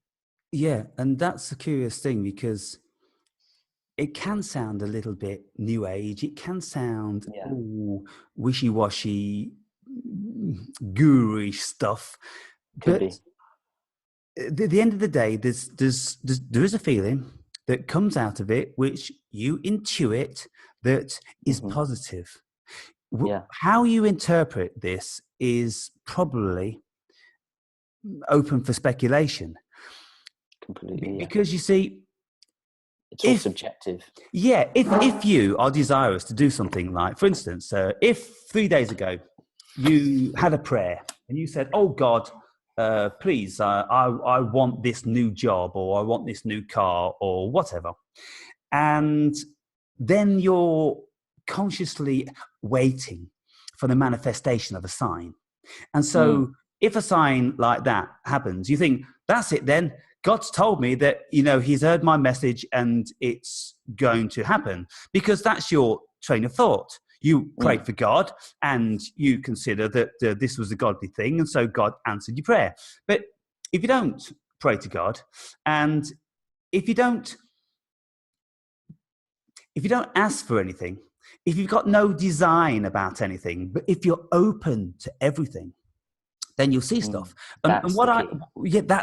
Yeah, and that's a curious thing because it can sound a little bit new age. It can sound Yeah, wishy-washy, guru stuff. could But be. at the end of the day, there is a feeling that comes out of it, which you intuit that is positive. Yeah. How you interpret this is probably open for speculation. Completely. Yeah. Because you see, It's all subjective. Yeah, if you are desirous to do something like, for instance, if 3 days ago you had a prayer and you said, "Oh God, please, I want this new job, or I want this new car, or whatever," and then you're consciously waiting for the manifestation of a sign. And so if a sign like that happens, you think, that's it then. God's told me that, he's heard my message and it's going to happen, because that's your train of thought. You prayed for God and you consider that this was a godly thing, and so God answered your prayer. But if you don't pray to God, and if you don't ask for anything, if you've got no design about anything, but if you're open to everything, then you'll see stuff. That's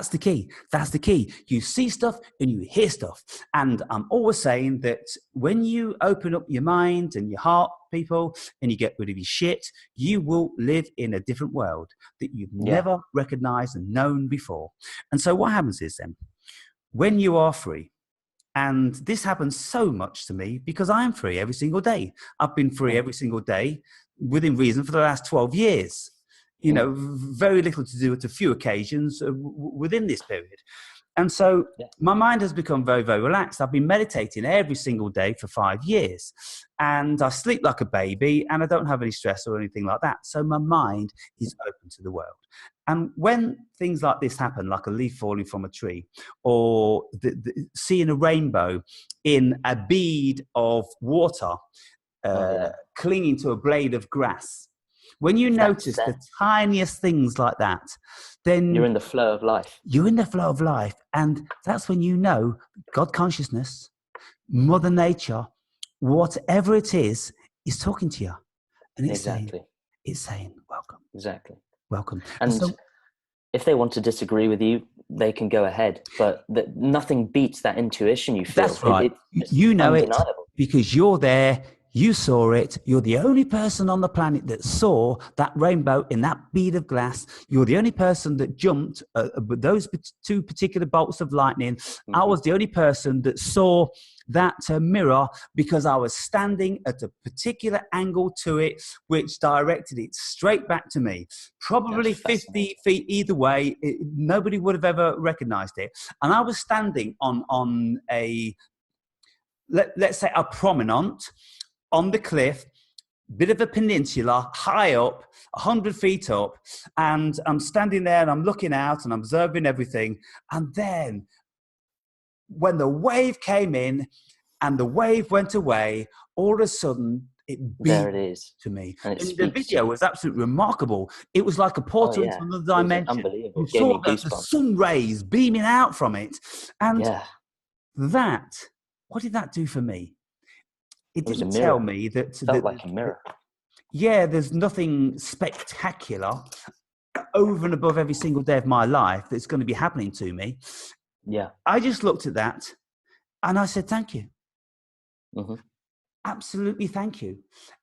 the key. That's the key. You see stuff and you hear stuff. And I'm always saying that when you open up your mind and your heart, people, and you get rid of your shit, you will live in a different world that you've never recognized and known before. And so what happens is then, when you are free, and this happens so much to me because I'm free every single day. I've been free every single day within reason for the last 12 years. Very little to do with a few occasions within this period. And so my mind has become very, very relaxed. I've been meditating every single day for 5 years, and I sleep like a baby, and I don't have any stress or anything like that. So my mind is open to the world. And when things like this happen, like a leaf falling from a tree, or seeing a rainbow in a bead of water clinging to a blade of grass, when you notice the tiniest things like that, then you're in the flow of life. You're in the flow of life. And that's when you know God consciousness, Mother Nature, whatever it is talking to you. And it's saying, welcome. Exactly. Welcome. And so, if they want to disagree with you, they can go ahead. But nothing beats that intuition you feel. That's right. You know undeniable. It because you're there. You saw it. You're the only person on the planet that saw that rainbow in that bead of glass. You're the only person that jumped those two particular bolts of lightning. I was the only person that saw that mirror because I was standing at a particular angle to it, which directed it straight back to me. Probably 50 feet either way. Nobody would have ever recognized it. And I was standing on a, let's say, a promenade on the cliff, bit of a peninsula, high up, 100 feet up, and I'm standing there and I'm looking out and I'm observing everything. And then when the wave came in and the wave went away, all of a sudden it beamed to me. And the video was absolutely remarkable. It was like a portal into another dimension. Unbelievable. You saw the sun rays beaming out from it. And what did that do for me? It didn't tell me that... It felt like a mirror. Yeah, there's nothing spectacular over and above every single day of my life that's going to be happening to me. Yeah. I just looked at that and I said, thank you. Absolutely thank you.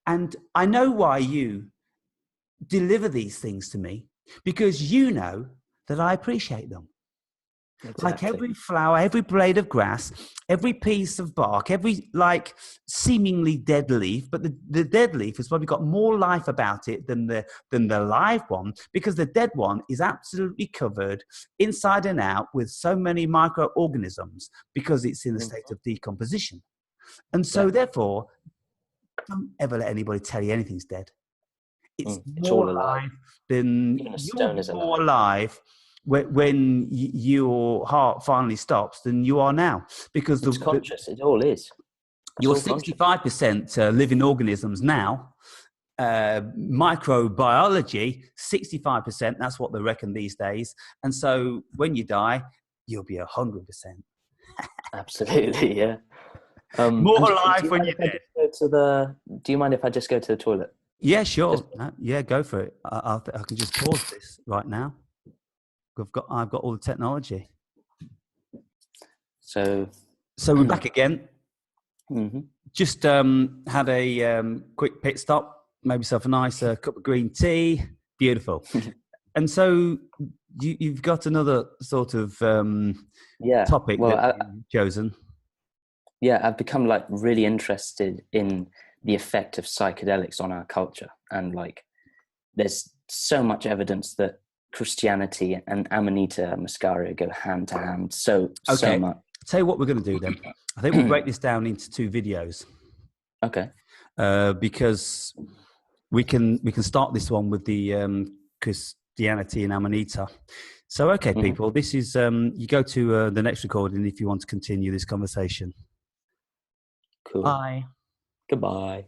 And I know why you deliver these things to me, because you know that I appreciate them. Exactly. Like every flower, every blade of grass, every piece of bark, every seemingly dead leaf, but the dead leaf has probably got more life about it than the live one, because the dead one is absolutely covered inside and out with so many microorganisms because it's in a state of decomposition. And so therefore, don't ever let anybody tell you anything's dead. It's more alive than you're more alive when your heart finally stops than you are now, because it's conscious. It all is. You're 65% living organisms now. Microbiology, 65%. That's what they reckon these days. And so when you die, you'll be 100%. Absolutely, yeah. More alive when you're dead. Do you mind if I just go to the toilet? Yeah, sure. Yeah, go for it. I can just pause this right now. I've got all the technology. So we're back again. Mm-hmm. Just had a quick pit stop. Made myself a nice cup of green tea. Beautiful. And so you've got another sort of topic that you've chosen. Yeah, I've become like really interested in the effect of psychedelics on our culture, and like there's so much evidence that Christianity and Amanita muscaria go hand to hand. So much. Tell you what we're going to do then. I think we'll break this down into 2 videos. Okay. Because we can start this one with the Christianity and Amanita. So, okay, people, this is you go to the next recording if you want to continue this conversation. Cool. Bye. Goodbye.